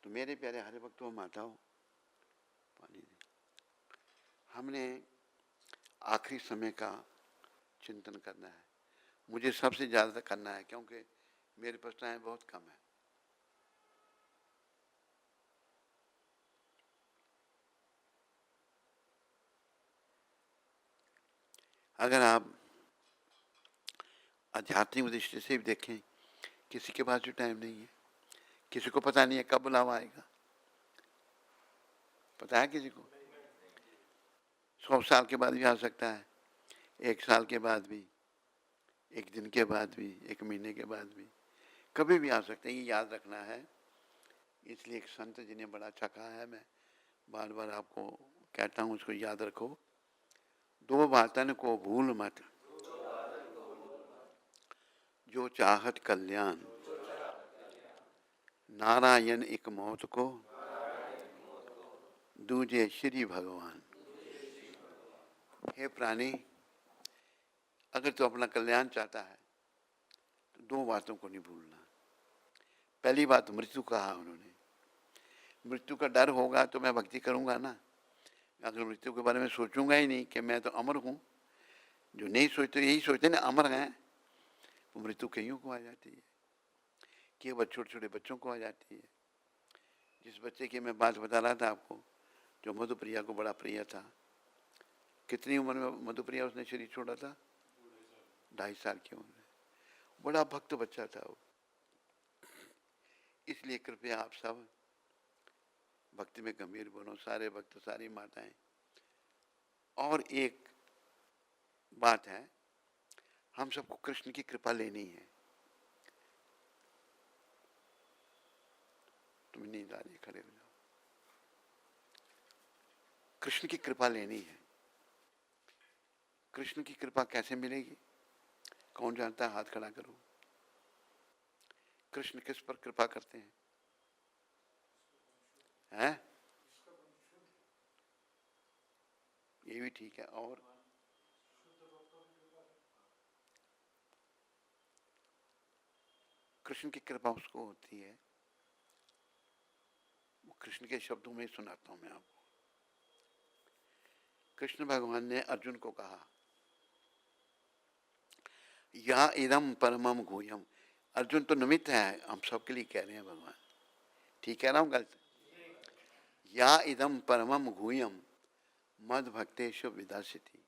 तो मेरे प्यारे हरे भक्तों, माताओं, पानी दे। हमने आखिरी समय का चिंतन करना है। मुझे सबसे ज्यादा करना है, क्योंकि मेरे पास टाइम बहुत कम है। अगर आप आध्यात्मिक दृष्टि से भी देखें, किसी के पास भी टाइम नहीं है। किसी को पता नहीं है कब बुलावा आएगा। पता है किसी को? 100 साल के बाद भी आ सकता है, 1 साल के बाद भी, 1 दिन के बाद भी, 1 महीने के बाद भी, कभी भी आ सकते हैं। ये याद रखना है। इसलिए एक संत जी ने बड़ा अच्छा कहा है, मैं बार बार आपको कहता हूँ, उसको याद रखो। 2 बातन को भूल मत, जो चाहत कल्याण, नारायण एक मौत को, दूजे श्री भगवान। हे प्राणी, अगर तू अपना कल्याण चाहता है तो 2 बातों को नहीं भूलना। पहली बात मृत्यु कहा उन्होंने। मृत्यु का डर होगा तो मैं भक्ति करूंगा ना। अगर मृत्यु के बारे में सोचूंगा ही नहीं कि मैं तो अमर हूं, जो नहीं सोचते यही सोचते ना अमर हैं, वो मृत्यु कईयों को आ जाती है, केवल छोटे छोटे बच्चों को आ जाती है। जिस बच्चे की मैं बात बता रहा था आपको, जो मधुप्रिया को बड़ा प्रिय था, कितनी उम्र में मधुप्रिया उसने शरीर छोड़ा था? 2.5 साल की उम्र में। बड़ा भक्त बच्चा था वो। इसलिए कृपया आप सब भक्ति में गंभीर बनो, सारे भक्त, सारी माताएं। और एक बात है, हम सबको कृष्ण की कृपा लेनी है। तुम नींद आ रही, खड़े हो जाओ। कृष्ण की कृपा लेनी है। कृष्ण की कृपा कैसे मिलेगी? कौन जानता है? हाथ खड़ा करो। कृष्ण किस पर कृपा करते हैं? हैं? ये भी ठीक है। और कृष्ण की कृपा उसको होती है, वो कृष्ण के शब्दों में सुनाता हूं मैं आपको। कृष्ण भगवान ने अर्जुन को कहा, या इदम परमम गुह्यम। अर्जुन तो निमित्त है, हम सबके लिए कह रहे हैं भगवान। ठीक कह रहा हूं गलत? या इदम परमम गुह्यम मद भक्तेषु विदास्यति,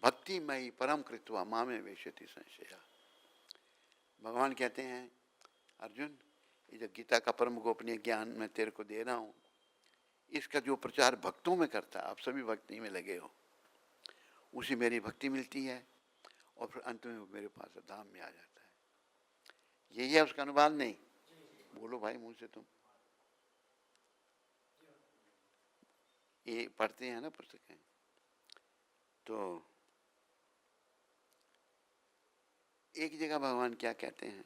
भक्ति मई परम कृत्वा मामे वेश्यति संशया। भगवान कहते हैं, अर्जुन, ये जो गीता का परम गोपनीय ज्ञान मैं तेरे को दे रहा हूं, इसका जो प्रचार भक्तों में करता है, आप सभी भक्ति में लगे हो, उसी मेरी भक्ति मिलती है, और फिर अंत में वो मेरे पास धाम में आ जाता है। यही है उसका अनुवाद? नहीं बोलो भाई मुंह से। तुम ये पढ़ते हैं ना पुस्तकें, तो एक जगह भगवान क्या कहते हैं,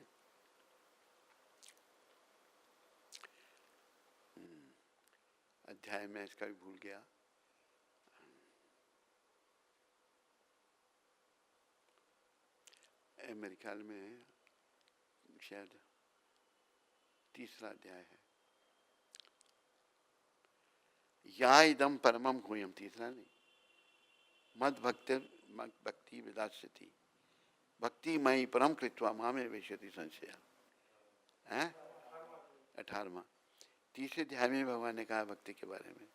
अध्याय में इसका भी भूल गया। मेरे ख्याल में शायद 3रा अध्याय है। या इदम परमम गुह्यम, तीसरा नहीं, मद भक्ति विदास्यति भक्ति मई परम कृत्वा मामे विशति संशय है। 18वां, तीसरे अध्याय में भगवान ने कहा भक्ति के बारे में।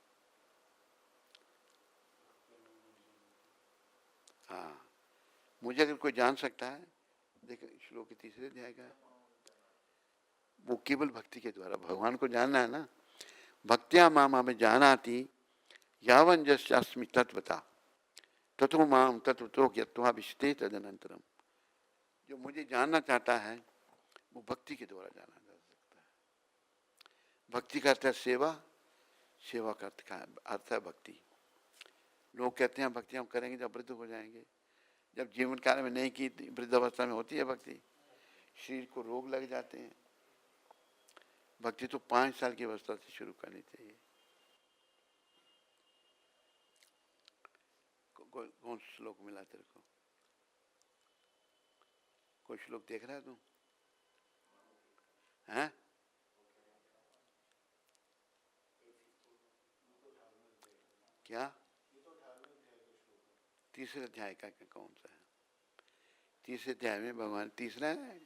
हाँ, मुझे अगर कोई जान सकता है, देखो श्लोक के तीसरे अध्याय का, वो केवल भक्ति के द्वारा भगवान को जानना है ना। भक्त्या मामा में जानाति यावन जस्यास्मि तत्वता ततो माम तत्वतो यत्वा विशते तदनंतरम। जो मुझे जानना चाहता है वो भक्ति के द्वारा जाना जा सकता है। भक्ति का अर्थ है सेवा, सेवा का अर्थ है भक्ति। लोग कहते हैं भक्ति हम करेंगे जब वृद्ध हो जाएंगे, जब जीवन काल में नहीं की, वृद्धावस्था में होती है भक्ति, शरीर को रोग लग जाते हैं। भक्ति तो 5 साल की अवस्था से शुरू करनी चाहिए। कौन श्लोक मिला तेरे को? कोई श्लोक देख रहा है तू? हैं? क्या? तीसरे अध्याय का कौन सा है? तीसरे अध्याय में भगवान, तीसरा है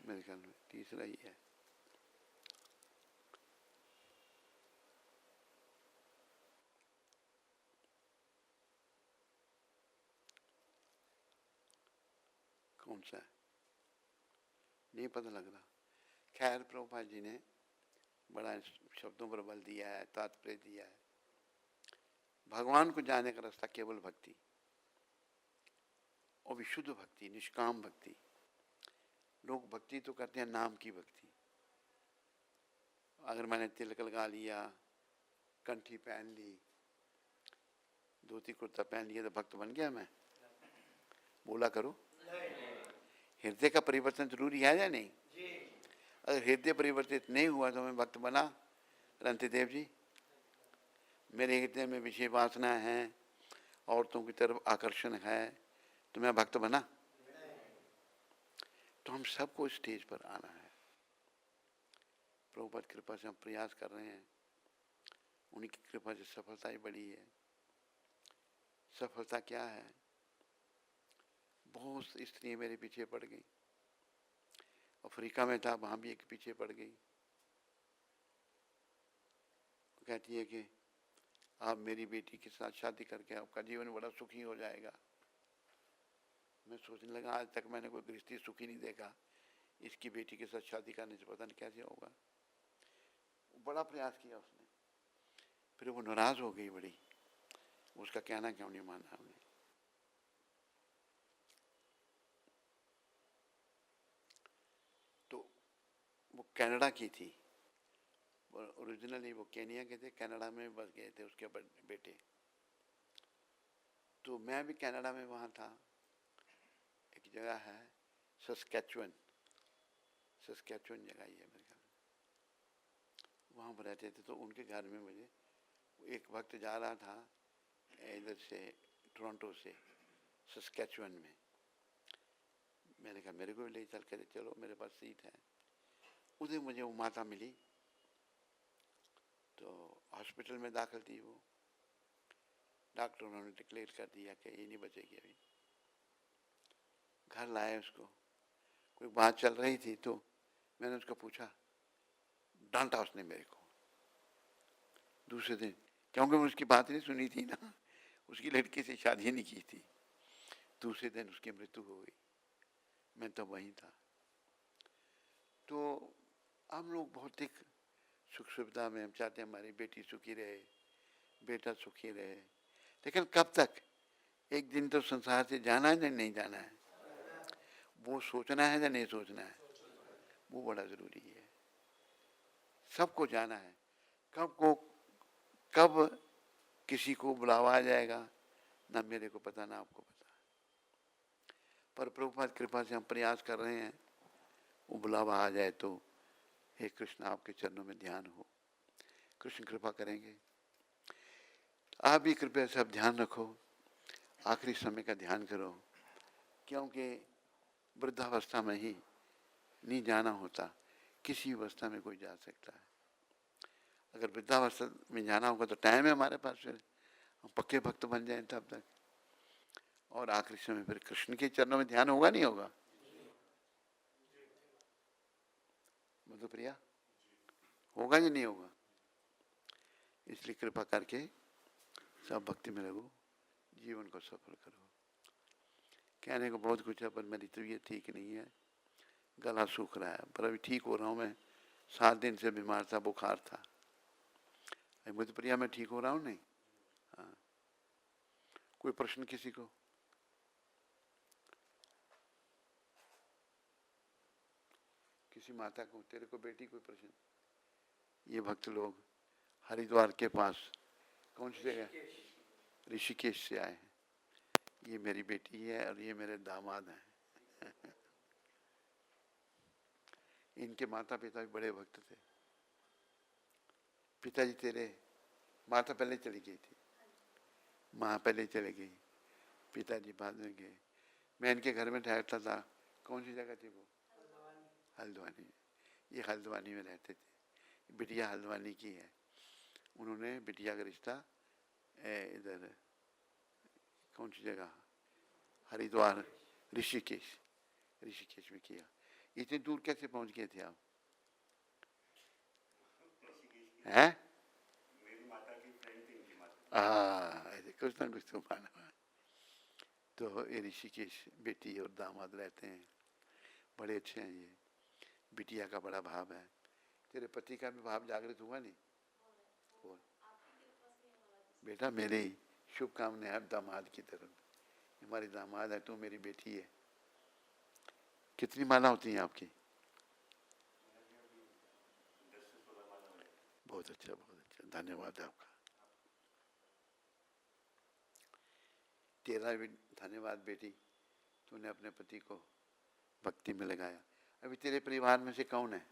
मेरे ख्याल में, तीसरा ही है। कौन सा है नहीं पता लग रहा। खैर प्रभुपाद जी ने बड़ा शब्दों पर बल दिया है, तात्पर्य दिया है। भगवान को जाने का रास्ता केवल भक्ति, और विशुद्ध भक्ति, निष्काम भक्ति। लोग भक्ति तो करते हैं नाम की भक्ति। अगर मैंने तिलक लगा लिया, कंठी पहन ली, धोती कुर्ता पहन लिया तो भक्त बन गया मैं? बोला करो। हृदय का परिवर्तन जरूरी है या नहीं? अगर हृदय परिवर्तित नहीं हुआ तो मैं भक्त बना? रंतिदेव जी, मेरे हृदय में विषय वासना है, औरतों की तरफ आकर्षण है, तो मैं भक्त बना? तो हम सबको स्टेज पर आना है। प्रभुपाद कृपा से हम प्रयास कर रहे हैं, उनकी कृपा से सफलता ही बड़ी है। सफलता क्या है? बहुत स्त्रियां मेरे पीछे पड़ गई। अफ्रीका में था, वहां भी एक पीछे पड़ गई। कहती है कि आप मेरी बेटी के साथ शादी करके आपका जीवन बड़ा सुखी हो जाएगा। मैं सोचने लगा, आज तक मैंने कोई गृहस्थी सुखी नहीं देखा, इसकी बेटी के साथ शादी करने से पता नहीं कैसे होगा। बड़ा प्रयास किया उसने, फिर वो नाराज हो गई बड़ी। उसका कहना क्यों नहीं माना हमने। तो वो कनाडा की थी, ओरिजिनली वो केनिया के थे, कनाडा में बस गए थे उसके बेटे। तो मैं भी कनाडा में वहाँ था, एक जगह है सस्कैचुअन जगह ही है मेरे ख्याल में, वहाँ पर रहते थे। तो उनके घर में मुझे एक वक्त जा रहा था इधर से, टोरंटो से सस्कैचुअन में। मैंने कहा मेरे को भी ले चल कर चलो, मेरे पास सीट है। उधर मुझे वो माता मिली, तो हॉस्पिटल में दाखिल थी वो। डॉक्टरों ने डिक्लेयर कर दिया कि ये नहीं बचेगी अभी। घर लाए उसको, कोई बात चल रही थी तो मैंने उसको पूछा, डांटा उसने मेरे को दूसरे दिन, क्योंकि मैं उसकी बात नहीं सुनी थी ना, उसकी लड़की से शादी नहीं की थी। दूसरे दिन उसकी मृत्यु हो गई, मैं तो वहीं था। तो हम लोग भौतिक सुख सुविधा में हम चाहते हैं हमारी बेटी सुखी रहे, बेटा सुखी रहे, लेकिन कब तक? एक दिन तो संसार से जाना है या नहीं जाना है, वो सोचना है या नहीं सोचना है, वो बड़ा जरूरी है। सबको जाना है, कब किसी को बुलावा आ जाएगा ना मेरे को पता ना आपको पता, पर प्रभुपाद कृपा से हम प्रयास कर रहे हैं, वो बुलावा आ जाए तो हे कृष्ण आपके चरणों में ध्यान हो। कृष्ण कृपा करेंगे। आप भी कृपया सब ध्यान रखो, आखिरी समय का ध्यान करो, क्योंकि वृद्धावस्था में ही नहीं जाना होता, किसी अवस्था में कोई जा सकता है। अगर वृद्धावस्था में जाना होगा तो टाइम है हमारे पास, फिर हम पक्के भक्त बन जाएं तब तक। और आखिरी समय फिर कृष्ण के चरणों में ध्यान होगा नहीं होगा? मधुप्रिया, होगा या नहीं होगा? इसलिए कृपा करके सब भक्ति में लगो, जीवन को सफल करो। कहने को बहुत कुछ है, पर मेरी तबीयत ठीक नहीं है, गला सूख रहा है, पर अभी ठीक हो रहा हूँ। मैं 7 दिन से बीमार था, बुखार था। मधुप्रिया मैं ठीक हो रहा हूँ नहीं? हाँ। कोई प्रश्न किसी को? किसी माता को, तेरे को बेटी, कोई प्रश्न? ये भक्त लोग हरिद्वार के पास, कौन सी जगह? ऋषिकेश से आए हैं। ये मेरी बेटी है और ये मेरे दामाद हैं। इनके माता पिता भी बड़े भक्त थे। पिताजी तेरे, माता पहले चली गई थी, माँ पहले चली गई, पिताजी बाद में गए। मैं इनके घर में ठहरता था। कौन सी जगह थी वो? हल्द्वानी। ये हल्द्वानी में रहते थे। बिटिया हल्द्वानी की है। उन्होंने बिटिया का रिश्ता इधर कौन सी जगह, हरिद्वार, ऋषिकेश में किया। इतनी दूर कैसे पहुंच गए थे आप? हैं? मेरी माता की फ्रेंड थी इनकी माता। कुछ ना कुछ तो माना। तो ये ऋषिकेश बेटी और दामाद रहते हैं, बड़े अच्छे हैं। ये बिटिया का बड़ा भाव है। तेरे पति का भी भाव जागृत हुआ नहीं? हो। बेटा मेरे शुभकामनाएं दामाद की तरफ। हमारी दामाद है, तू मेरी बेटी है। कितनी माला होती हैं आपकी? बहुत अच्छा, बहुत अच्छा, धन्यवाद आपका। तेरा भी धन्यवाद बेटी, तूने अपने पति को भक्ति में लगाया। अभी तेरे परिवार में से कौन है?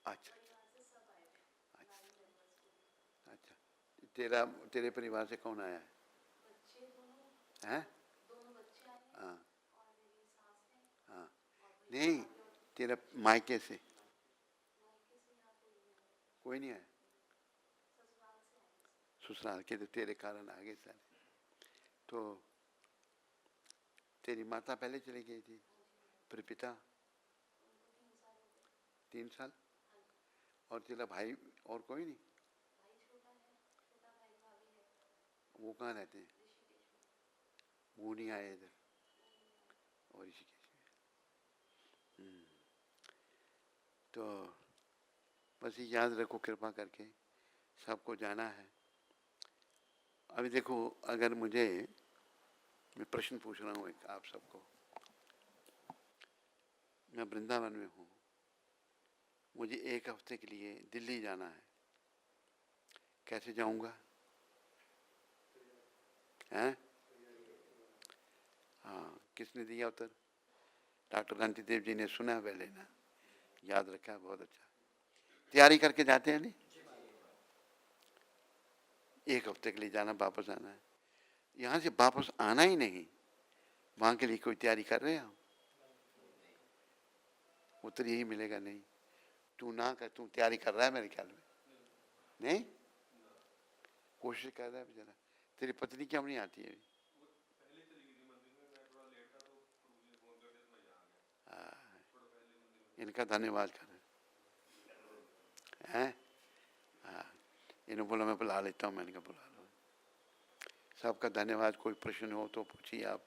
अच्छा अच्छा, तेरा, तेरे परिवार से कौन आया है? हैं? हाँ हाँ। नहीं, तेरा मायके से कोई नहीं आया? ससुराल के तो तेरे कारण आ गए सारे। तो तेरी माता पहले चली गई थी, फिर पिता 3 साल, और तेरा भाई और कोई नहीं? वो कहाँ रहते हैं? वो नहीं आए इधर और ऋषिकेश में? तो बस ये याद रखो, कृपा करके सबको जाना है। अभी देखो, अगर मुझे, मैं प्रश्न पूछ रहा हूँ एक आप सबको। मैं वृंदावन में हूँ, मुझे 1 हफ्ते के लिए दिल्ली जाना है, कैसे जाऊंगा? हैं? हाँ, किसने दिया उत्तर? डॉक्टर रणजीत जी ने सुना पहले ना, याद रखा, बहुत अच्छा। तैयारी करके जाते हैं नहीं? 1 हफ्ते के लिए जाना, वापस आना है। यहाँ से वापस आना ही नहीं, वहाँ के लिए कोई तैयारी कर रहे हैं हम? उत्तर यही मिलेगा, नहीं। तू ना कर, तू तैयारी कर रहा है मेरे ख्याल में, नहीं? कोशिश कर रहा है बेचारा। तेरी पत्नी क्यों नहीं आती है? इनका धन्यवाद कर हैं। हाँ, इन्होंने बोला मैं बुला लेता हूँ, मैंने कहा बुला लो। सबका धन्यवाद। कोई प्रश्न हो तो पूछिए आप,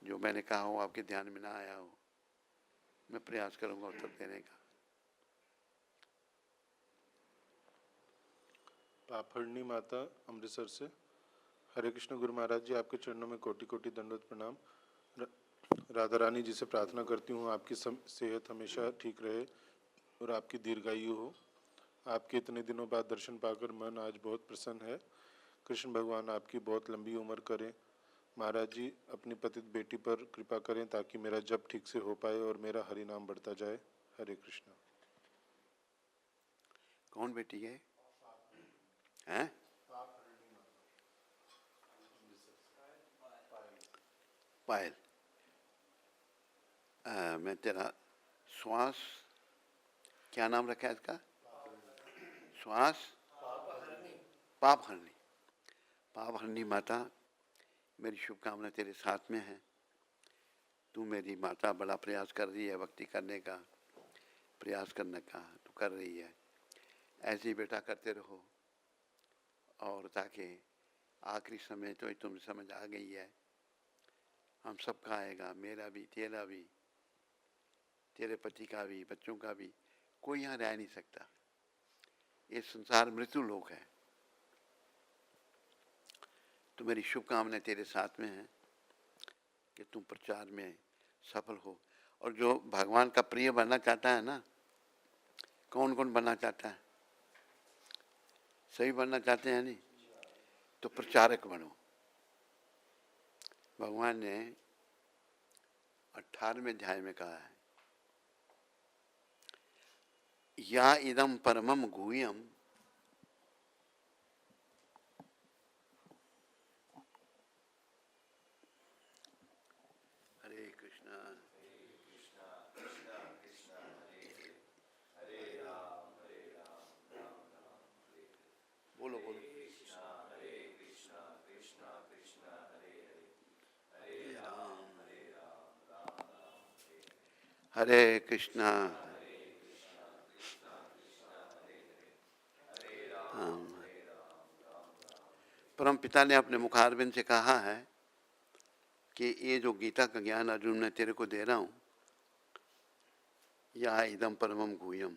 जो मैंने कहा हो आपके ध्यान में ना आया हो, मैं प्रयास करूंगा उत्तर देने का। पापड़नी माता अमृतसर से। हरे कृष्ण गुरु महाराज जी, आपके चरणों में कोटि कोटि दंडवत प्रणाम। राधा रानी जी से प्रार्थना करती हूँ आपकी सेहत हमेशा ठीक रहे और आपकी दीर्घायु हो। आपके इतने दिनों बाद दर्शन पाकर मन आज बहुत प्रसन्न है। कृष्ण भगवान आपकी बहुत लंबी उम्र करें। महाराज जी, अपनी पतित बेटी पर कृपा करें ताकि मेरा जप ठीक से हो पाए और मेरा हरि नाम बढ़ता जाए। हरे कृष्ण। कौन बेटी है? हैं? पायल, मैं तेरा श्वास, क्या नाम रखा है इसका? श्वास पाप हरणी। पाप हरणी माता, मेरी शुभकामना तेरे साथ में है। तू मेरी माता बड़ा प्रयास कर रही है, भक्ति करने का प्रयास करने का तू कर रही है। ऐसे ही बेटा करते रहो, और ताकि आखिरी समय तो तुम समझ आ गई है, हम सबका आएगा, मेरा भी, तेरा भी, तेरे पति का भी, बच्चों का भी। कोई यहाँ रह नहीं सकता। ये संसार मृत्यु लोक है। तो मेरी शुभकामनाएं तेरे साथ में है कि तुम प्रचार में सफल हो। और जो भगवान का प्रिय बनना चाहता है ना, कौन कौन बनना चाहता है? सही बनना चाहते हैं नहीं? तो प्रचारक बनो। भगवान ने 18वें अध्याय में कहा है, या इदम परमम गुह्यम हरे कृष्णा बोलो बोलो हरे कृष्णा परम पिता ने अपने मुखारबिंद से कहा है कि ये जो गीता का ज्ञान अर्जुन मैं तेरे को दे रहा हूँ, या इदम परमम गुह्यम,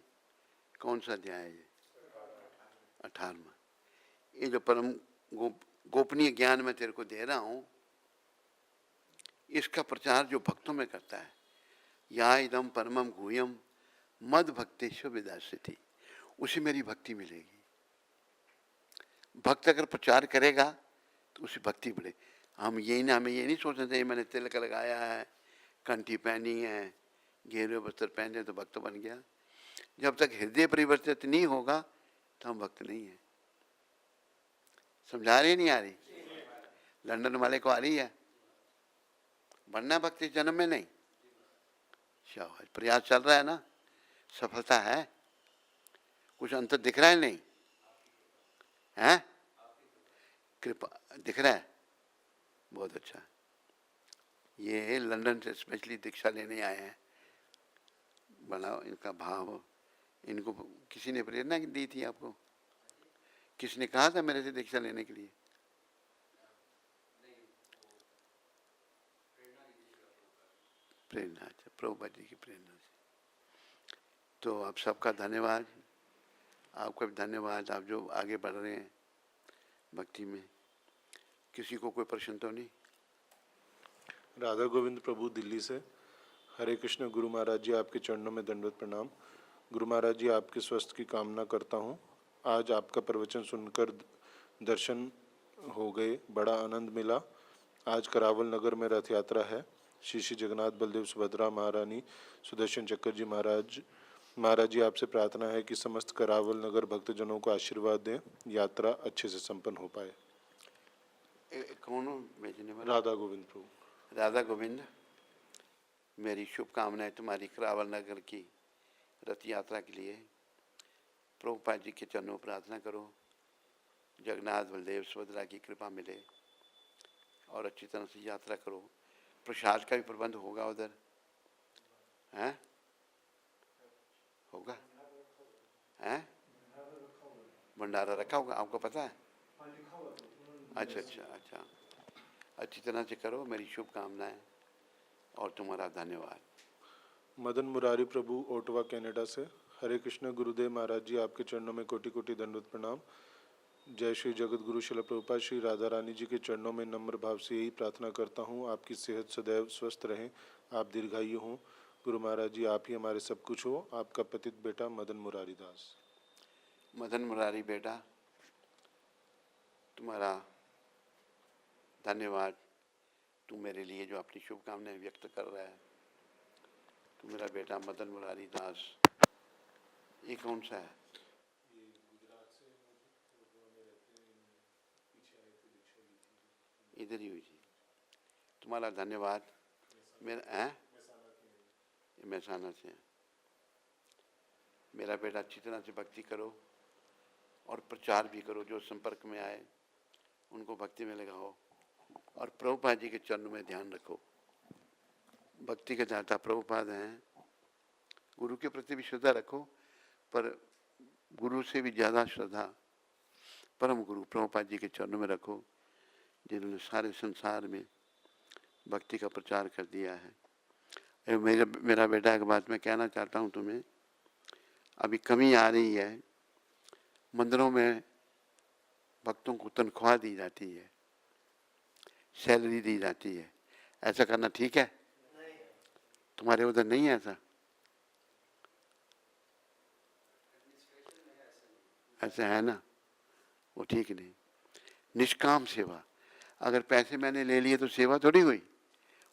कौन सा अध्याय है ये? 18वां। ये जो परम गोपनीय ज्ञान मैं तेरे को दे रहा हूँ, इसका प्रचार जो भक्तों में करता है, या इदम परमम गुह्यम मद भक्तेश्वर विदासिति, उसे मेरी भक्ति मिलेगी। भक्त अगर प्रचार करेगा तो उसे भक्ति बढ़े। हमें ये नहीं सोचना चाहिए मैंने तिलक लगाया है, कंठी पहनी है, घेरे वस्त्र पहने तो भक्त बन गया। जब तक हृदय परिवर्तित नहीं होगा तो हम भक्त नहीं है। समझा रही नहीं आ रही? लंदन वाले को आ रही है? बनना भक्त इस जन्म में नहीं। शाबाश, प्रयास चल रहा है ना, सफलता है, कुछ अंतर दिख रहा है नहीं है? कृपा दिख रहा है, बहुत अच्छा। ये लंदन से स्पेशली दीक्षा लेने आए हैं। बनाओ इनका भाव, इनको किसी ने प्रेरणा दी थी आपको? किसने कहा था मेरे से दीक्षा लेने के लिए? प्रेरणा, अच्छा, प्रभुपाद जी की प्रेरणा से। तो आप सबका धन्यवाद, आपका भी धन्यवाद, आप जो आगे बढ़ रहे हैं भक्ति में। किसी को कोई प्रश्न तो नहीं? राधा गोविंद प्रभु दिल्ली से। हरे कृष्ण गुरु महाराज जी, आपके चरणों में दंडवत प्रणाम। गुरु महाराज जी, आपके स्वास्थ्य की कामना करता हूँ। आज आपका प्रवचन सुनकर दर्शन हो गए, बड़ा आनंद मिला। आज करावल नगर में रथ यात्रा है। श्री श्री जगन्नाथ बलदेव सुभद्रा महारानी सुदर्शन चक्र जी महाराज जी, आपसे प्रार्थना है कि समस्त करावल नगर भक्तजनों को आशीर्वाद दें, यात्रा अच्छे से संपन्न हो पाए। कौन भेजने वाला? राधा गोविंद प्रभु। राधा गोविंद, मेरी शुभकामनाएं तुम्हारी करावल नगर की रथ यात्रा के लिए। प्रभुपाद जी के चरणों प्रार्थना करो, जगन्नाथ बलदेव सुभद्रा की कृपा मिले और अच्छी तरह से यात्रा करो। प्रसाद का भी प्रबंध होगा उधर, हैं? होगा, हैं? भंडारा रखा होगा, आपको पता है? अच्छा अच्छा अच्छा, अच्छी तरह से करो, मेरी शुभकामनाएं और तुम्हारा धन्यवाद। मदन मुरारी प्रभु ओटवा कनाडा से। हरे कृष्ण गुरुदेव महाराज जी, आपके चरणों में कोटि कोटि दंडवत प्रणाम। जय श्री जगत गुरु शिल प्रभुपाद श्री राधा रानी जी के चरणों में नम्र भाव से यही प्रार्थना करता हूँ, आपकी सेहत सदैव स्वस्थ रहें, आप दीर्घायु हों। गुरु महाराज जी, आप ही हमारे सब कुछ हो। आपका पतित बेटा मदन मुरारी दास। मदन मुरारी बेटा, तुम्हारा धन्यवाद। तू मेरे लिए जो अपनी शुभकामनाएं व्यक्त कर रहा है। तू मेरा बेटा मदन मुरारी दास, ये कौन सा है? इधर ही हुई थी। तुम्हारा धन्यवाद। मेरा महसाना से मेरा बेटा अच्छी तरह से भक्ति करो और प्रचार भी करो। जो संपर्क में आए उनको भक्ति में लगाओ और प्रभुपाद जी के चरणों में ध्यान रखो। भक्ति के दाता प्रभुपाद हैं। गुरु के प्रति भी श्रद्धा रखो, पर गुरु से भी ज़्यादा श्रद्धा परम गुरु प्रभुपाद जी के चरणों में रखो, जिन्होंने सारे संसार में भक्ति का प्रचार कर दिया है। मेरा बेटा, एक बात मैं कहना चाहता हूँ तुम्हें, अभी कमी आ रही है। मंदिरों में भक्तों को तनख्वाह दी जाती है, सैलरी दी जाती है। ऐसा करना ठीक है? तुम्हारे उधर नहीं है ऐसा? ऐसा है ना, वो ठीक नहीं। निष्काम सेवा, अगर पैसे मैंने ले लिए तो सेवा थोड़ी हुई,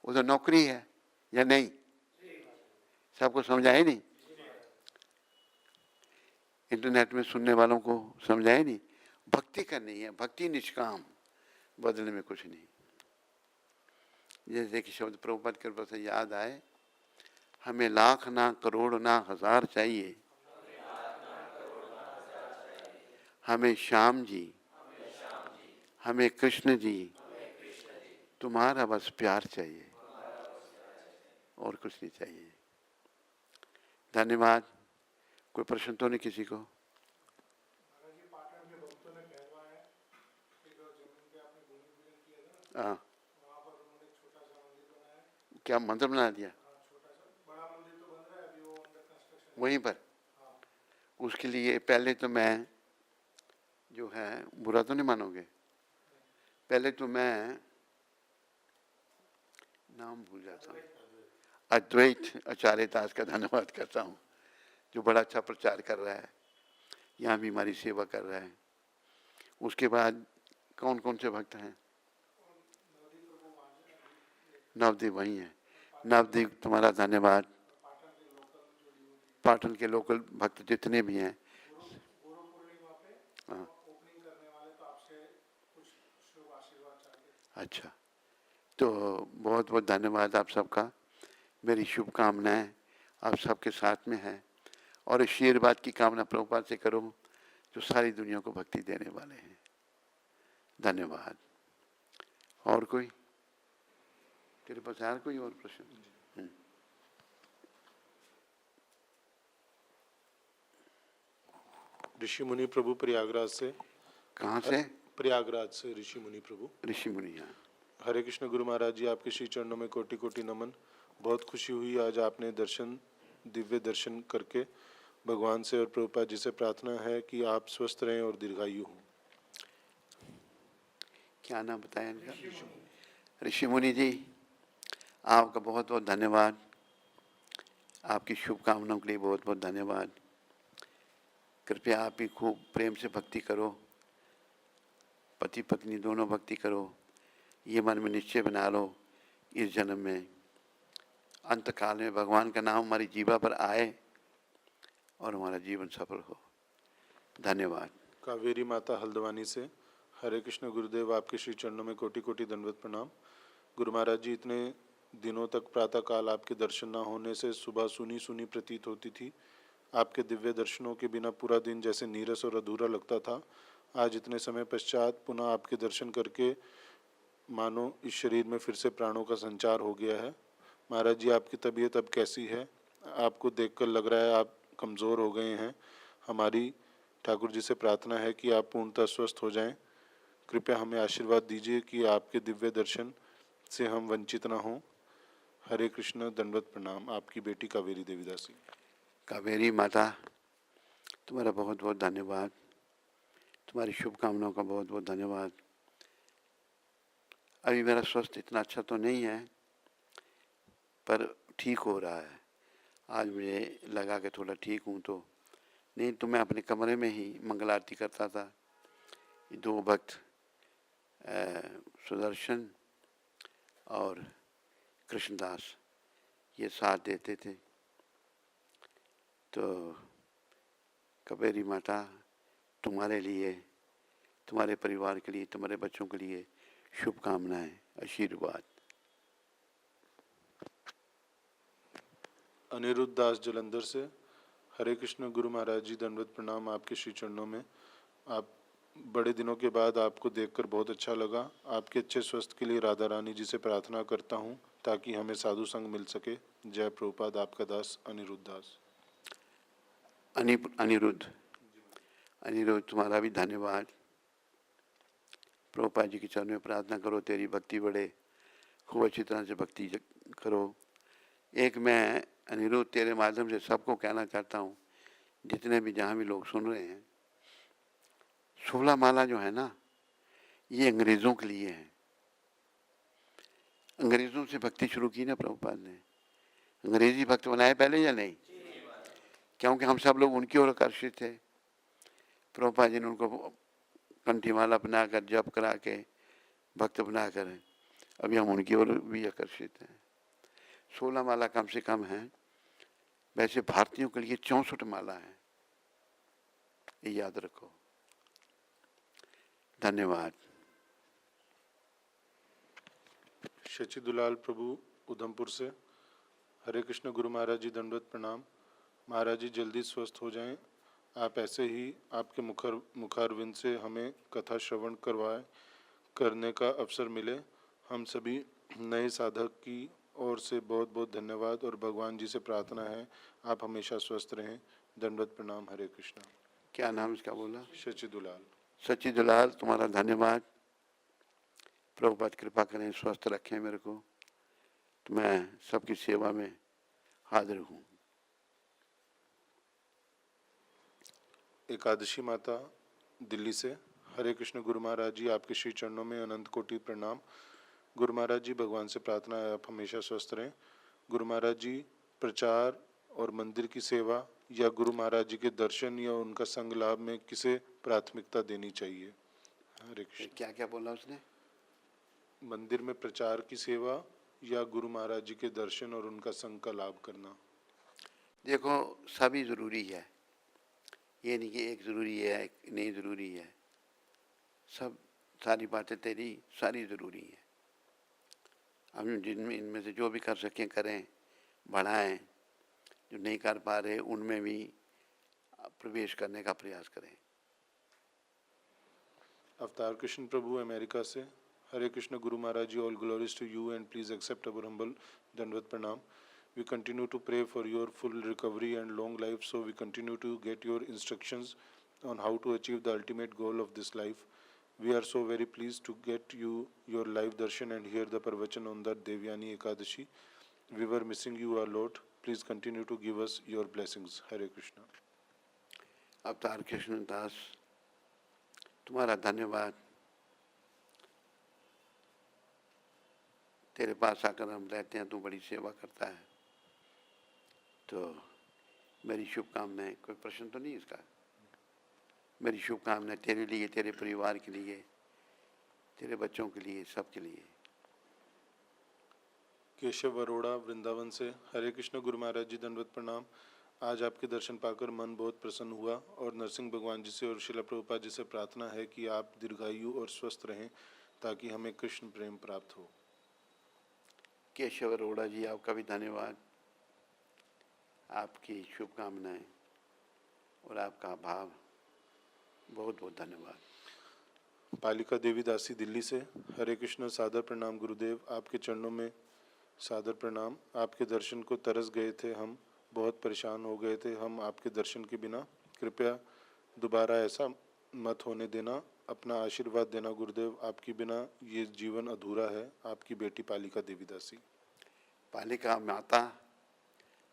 वो तो नौकरी है या नहीं? सबको समझाए नहीं? इंटरनेट में सुनने वालों को समझाए नहीं? भक्ति करनी है, भक्ति निष्काम, बदले में कुछ नहीं। जैसे कि शब्द प्रभुपाद के ऊपर से याद आए, हमें लाख ना करोड़ ना हजार चाहिए, हमें श्याम जी, हमें कृष्ण जी, तुम्हारा बस प्यार चाहिए, और कुछ नहीं चाहिए। धन्यवाद। कोई प्रश्न तो नहीं किसी को? हाँ, क्या मंदिर बना दिया? वहीं पर? उसके लिए पहले तो मैं, जो है, बुरा तो नहीं मानोगे, पहले तो मैं नाम भूल जाता हूँ, अद्वैत आचार्य दास का धन्यवाद करता हूँ, जो बड़ा अच्छा प्रचार कर रहा है, यहाँ भी हमारी सेवा कर रहा है। उसके बाद कौन कौन से भक्त हैं? नवदीप वहीं है। नवदीप, तुम्हारा धन्यवाद। पाटन के लोकल भक्त जितने भी हैं, हाँ, अच्छा, तो बहुत बहुत धन्यवाद आप सबका। मेरी शुभकामनाएं आप सबके साथ में है, और आशीर्वाद की कामना प्रभुपाद से करो, जो सारी दुनिया को भक्ति देने वाले हैं। धन्यवाद। और कोई? तेरे पास यार कोई और प्रश्न? ऋषि मुनि प्रभु प्रयागराज से। कहाँ से? प्रयागराज से ऋषि मुनि प्रभु। ऋषि मुनि, यहाँ। हरे कृष्ण गुरु महाराज जी, आपके श्री चरणों में कोटि कोटि नमन। बहुत खुशी हुई आज आपने दिव्य दर्शन करके। भगवान से और प्रभुपाद जी से प्रार्थना है कि आप स्वस्थ रहें और दीर्घायु हों। क्या नाम बताया इनका? ऋषि मुनि जी, आपका बहुत बहुत धन्यवाद। आपकी शुभकामनाओं के लिए बहुत बहुत धन्यवाद। कृपया आप भी खूब प्रेम से भक्ति करो, पति पत्नी दोनों भक्ति करो। ये मन में निश्चय बना लो, इस जन्म में, अंत काल में भगवान का नाम हमारी जीवा पर आए और हमारा जीवन सफल हो। धन्यवाद। कावेरी माता हल्द्वानी से। हरे कृष्ण गुरुदेव, आपके श्री चरणों में कोटि कोटि दंडवत प्रणाम। गुरु महाराज जी, इतने दिनों तक प्रातः काल आपके दर्शन न होने से सुबह सुनी सुनी प्रतीत होती थी। आपके दिव्य दर्शनों के बिना पूरा दिन जैसे नीरस और अधूरा लगता था। आज इतने समय पश्चात पुनः आपके दर्शन करके मानो इस शरीर में फिर से प्राणों का संचार हो गया है। महाराज जी, आपकी तबीयत अब कैसी है? आपको देखकर लग रहा है आप कमज़ोर हो गए हैं। हमारी ठाकुर जी से प्रार्थना है कि आप पूर्णतः स्वस्थ हो जाएं। कृपया हमें आशीर्वाद दीजिए कि आपके दिव्य दर्शन से हम वंचित न हों। हरे कृष्ण, दंडवत प्रणाम। आपकी बेटी कावेरी देवीदासी। कावेरी माता, तुम्हारा बहुत बहुत धन्यवाद। तुम्हारी शुभकामनाओं का बहुत बहुत धन्यवाद। अभी मेरा स्वास्थ्य इतना अच्छा तो नहीं है, पर ठीक हो रहा है। आज मुझे लगा कि थोड़ा ठीक हूँ, तो नहीं तो मैं अपने कमरे में ही मंगल आरती करता था। दो भक्त सुदर्शन और कृष्णदास, ये साथ देते थे। तो कावेरी माता, तुम्हारे लिए, तुम्हारे परिवार के लिए, तुम्हारे बच्चों के लिए शुभकामनाएं, आशीर्वाद। अनिरुद्ध दास जलंधर से। हरे कृष्ण गुरु महाराज जी, दंडवत प्रणाम आपके श्री चरणों में। आप बड़े दिनों के बाद आपको देखकर बहुत अच्छा लगा। आपके अच्छे स्वास्थ्य के लिए राधा रानी जी से प्रार्थना करता हूँ ताकि हमें साधु संग मिल सके। जय प्रभुपाद, आपका दास अनिरुद्ध दास। अनिरुद्ध तुम्हारा भी धन्यवाद। प्रभुपाद जी के चरणों में प्रार्थना करो, तेरी भक्ति बढ़े, खूब अच्छी तरह से भक्ति करो। एक मैं अनिरुद्ध तेरे माध्यम से सबको कहना चाहता हूँ, जितने भी जहाँ भी लोग सुन रहे हैं, 16 माला जो है ना, ये अंग्रेज़ों के लिए है। अंग्रेज़ों से भक्ति शुरू की ना प्रभुपाद ने, अंग्रेजी भक्त बनाए पहले या नहीं? क्योंकि हम सब लोग उनकी ओर आकर्षित थे। प्रभुपाद जी ने उनको कंठी माला बनाकर, जप करा के, भक्त बनाकर अभी हम उनकी ओर भी आकर्षित हैं। 16 माला कम से कम है, वैसे भारतीयों के लिए 64 माला है, ये याद रखो। धन्यवाद। शचि दुलाल प्रभु उधमपुर से। हरे कृष्ण गुरु महाराज जी, दंडवत प्रणाम। महाराज जी जल्दी स्वस्थ हो जाएं। आप ऐसे ही आपके मुखारविंद से हमें कथा श्रवण करने का अवसर मिले। हम सभी नए साधक की ओर से बहुत बहुत धन्यवाद और भगवान जी से प्रार्थना है आप हमेशा स्वस्थ रहें। दंडवत प्रणाम। हरे कृष्णा। क्या नाम इसका बोला? शचि दुलाल। सच्ची दुलाल, तुम्हारा धन्यवाद। प्रभुपाद कृपा करें, स्वस्थ रखें मेरे को, तो मैं सबकी सेवा में हाजिर हूँ। एकादशी माता दिल्ली से। हरे कृष्ण गुरु महाराज जी, आपके श्री चरणों में अनंत कोटि प्रणाम। गुरु महाराज जी, भगवान से प्रार्थना है आप हमेशा स्वस्थ रहें। गुरु महाराज जी, प्रचार और मंदिर की सेवा या गुरु महाराज जी के दर्शन या उनका संग लाभ में किसे प्राथमिकता देनी चाहिए? हरे कृष्ण। क्या क्या बोला उसने? मंदिर में प्रचार की सेवा या गुरु महाराज जी के दर्शन और उनका संग का लाभ करना? देखो, सभी ज़रूरी है, ये नहीं कि एक ज़रूरी है एक नहीं ज़रूरी है। सब सारी बातें तेरी सारी ज़रूरी है। हम जिनमें इनमें से जो भी कर सकें करें, बढ़ाएं, जो नहीं कर पा रहे उनमें भी प्रवेश करने का प्रयास करें। अवतार कृष्ण प्रभु अमेरिका से। Hare Krishna Guru Maharaj ji, all glories to you and please accept our humble dandavat pranam. We continue to pray for your full recovery and long life, so we continue to get your instructions on how to achieve the ultimate goal of this life. We are so very pleased to get you your live darshan and hear the pravachan on that Devyani Ekadashi. We were missing you a lot. Please continue to give us your blessings. Hare Krishna. अवतार कृष्ण दास, तुम्हारा धन्यवाद। तेरे पास आकर हम रहते हैं, तू बड़ी सेवा करता है, तो मेरी शुभकामनाएं। कोई प्रश्न तो नहीं इसका? मेरी शुभकामनाएं तेरे लिए, तेरे परिवार के लिए, तेरे बच्चों के लिए, सबके लिए। केशव अरोड़ा वृंदावन से। हरे कृष्ण गुरु महाराज जी, दंडवत प्रणाम। आज आपके दर्शन पाकर मन बहुत प्रसन्न हुआ और नरसिंह भगवान जी से और शिला प्रभुपाद जी से प्रार्थना है कि आप दीर्घायु और स्वस्थ रहें ताकि हमें कृष्ण प्रेम प्राप्त हो। केशव अरोड़ा जी, आपका भी धन्यवाद, आपकी शुभकामनाएं और आपका भाव, बहुत बहुत धन्यवाद। पालिका देवी दासी दिल्ली से। हरे कृष्ण, सादर प्रणाम गुरुदेव, आपके चरणों में सादर प्रणाम। आपके दर्शन को तरस गए थे हम, बहुत परेशान हो गए थे हम आपके दर्शन के बिना। कृपया दोबारा ऐसा मत होने देना, अपना आशीर्वाद देना गुरुदेव, आपके बिना ये जीवन अधूरा है। आपकी बेटी पालिका देवी दासी। पालिका माता,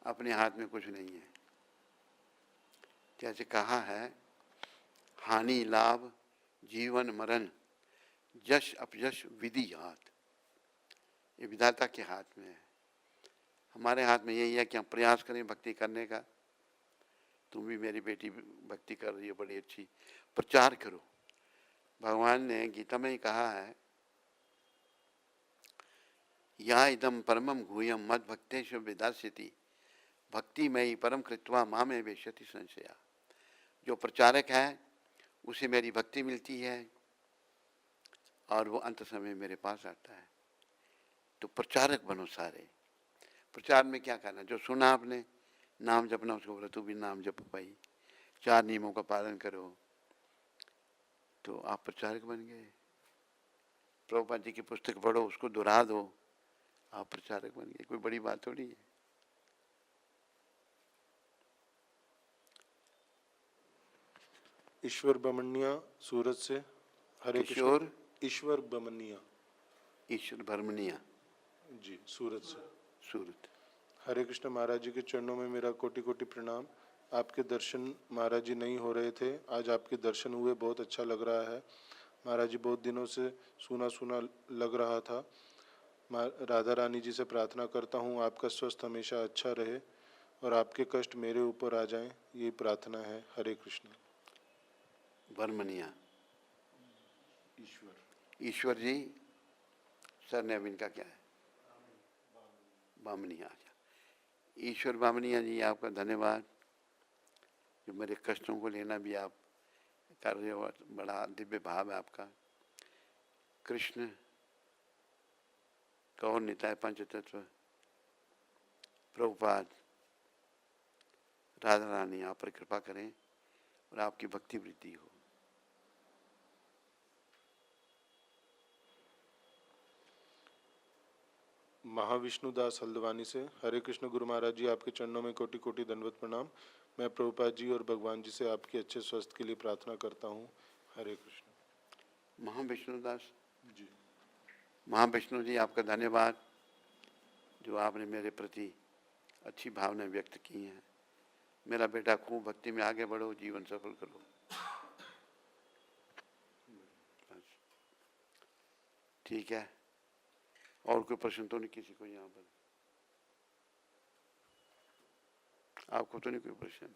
अपने हाथ में कुछ नहीं है। जैसे कहा है, हानि लाभ जीवन मरण यश अपयश विधि हाथ, ये विधाता के हाथ में है। हमारे हाथ में यही है कि हम प्रयास करें भक्ति करने का। तुम भी मेरी बेटी भक्ति कर रही है, बड़ी अच्छी, प्रचार करो। भगवान ने गीता में ही कहा है, या इदम परमम गुह्यम मद भक्तेश विदास्यति भक्ति मयि परम कृत्वा माँ में वेशति संशया। जो प्रचारक है उसे मेरी भक्ति मिलती है और वो अंत समय मेरे पास आता है। तो प्रचारक बनो सारे, प्रचार में क्या करना, जो सुना आपने नाम जपना, उसको बोला तू भी नाम जप भाई, 4 नियमों का पालन करो, तो आप प्रचारक बन गए। प्रभुपाद जी की पुस्तक पढ़ो, उसको दोहरा दो, आप प्रचारक बन गए। कोई बड़ी बात थोड़ी है। ईश्वर बमनिया सूरत से। हरे कृष्ण। किशोर ईश्वर बमनिया ईश्वर भरमनिया जी, सूरत से। सूरत। हरे कृष्ण महाराज जी के चरणों में मेरा कोटि कोटि प्रणाम। आपके दर्शन महाराज जी नहीं हो रहे थे, आज आपके दर्शन हुए, बहुत अच्छा लग रहा है महाराज जी। बहुत दिनों से सूना सूना लग रहा था। राधा रानी जी से प्रार्थना करता हूँ आपका स्वास्थ्य हमेशा अच्छा रहे और आपके कष्ट मेरे ऊपर आ जाएं, ये प्रार्थना है। हरे कृष्ण। भरमनिया ईश्वर। ईश्वर जी, सर ने इनका क्या है, बामनिया। अच्छा, ईश्वर बामनिया जी, आपका धन्यवाद, जो मेरे कष्टों को लेना भी आप कर रहे हो, बड़ा दिव्य भाव है आपका। कृष्ण गौर निताय पंचतत्व, प्रभुपाद, राधा रानी आप पर कृपा करें और आपकी भक्ति वृद्धि हो। महाविष्णुदास हल्द्वानी से। हरे कृष्ण गुरु महाराज जी, आपके चरणों में कोटि कोटि दंडवत प्रणाम। मैं प्रभुपाद जी और भगवान जी से आपके अच्छे स्वास्थ्य के लिए प्रार्थना करता हूँ। हरे कृष्ण। महाविष्णुदास जी। महाविष्णु जी, आपका धन्यवाद, जो आपने मेरे प्रति अच्छी भावना व्यक्त की हैं। मेरा बेटा खूब भक्ति में आगे बढ़ो, जीवन सफल करो। बस ठीक है। और कोई प्रश्न तो नहीं किसी को यहाँ पर? आपको तो नहीं कोई प्रश्न?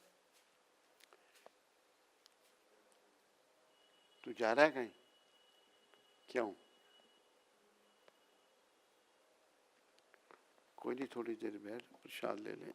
तू जा रहा है कहीं? क्यों? कोई नहीं, थोड़ी देर बैठ प्रसाद ले लें।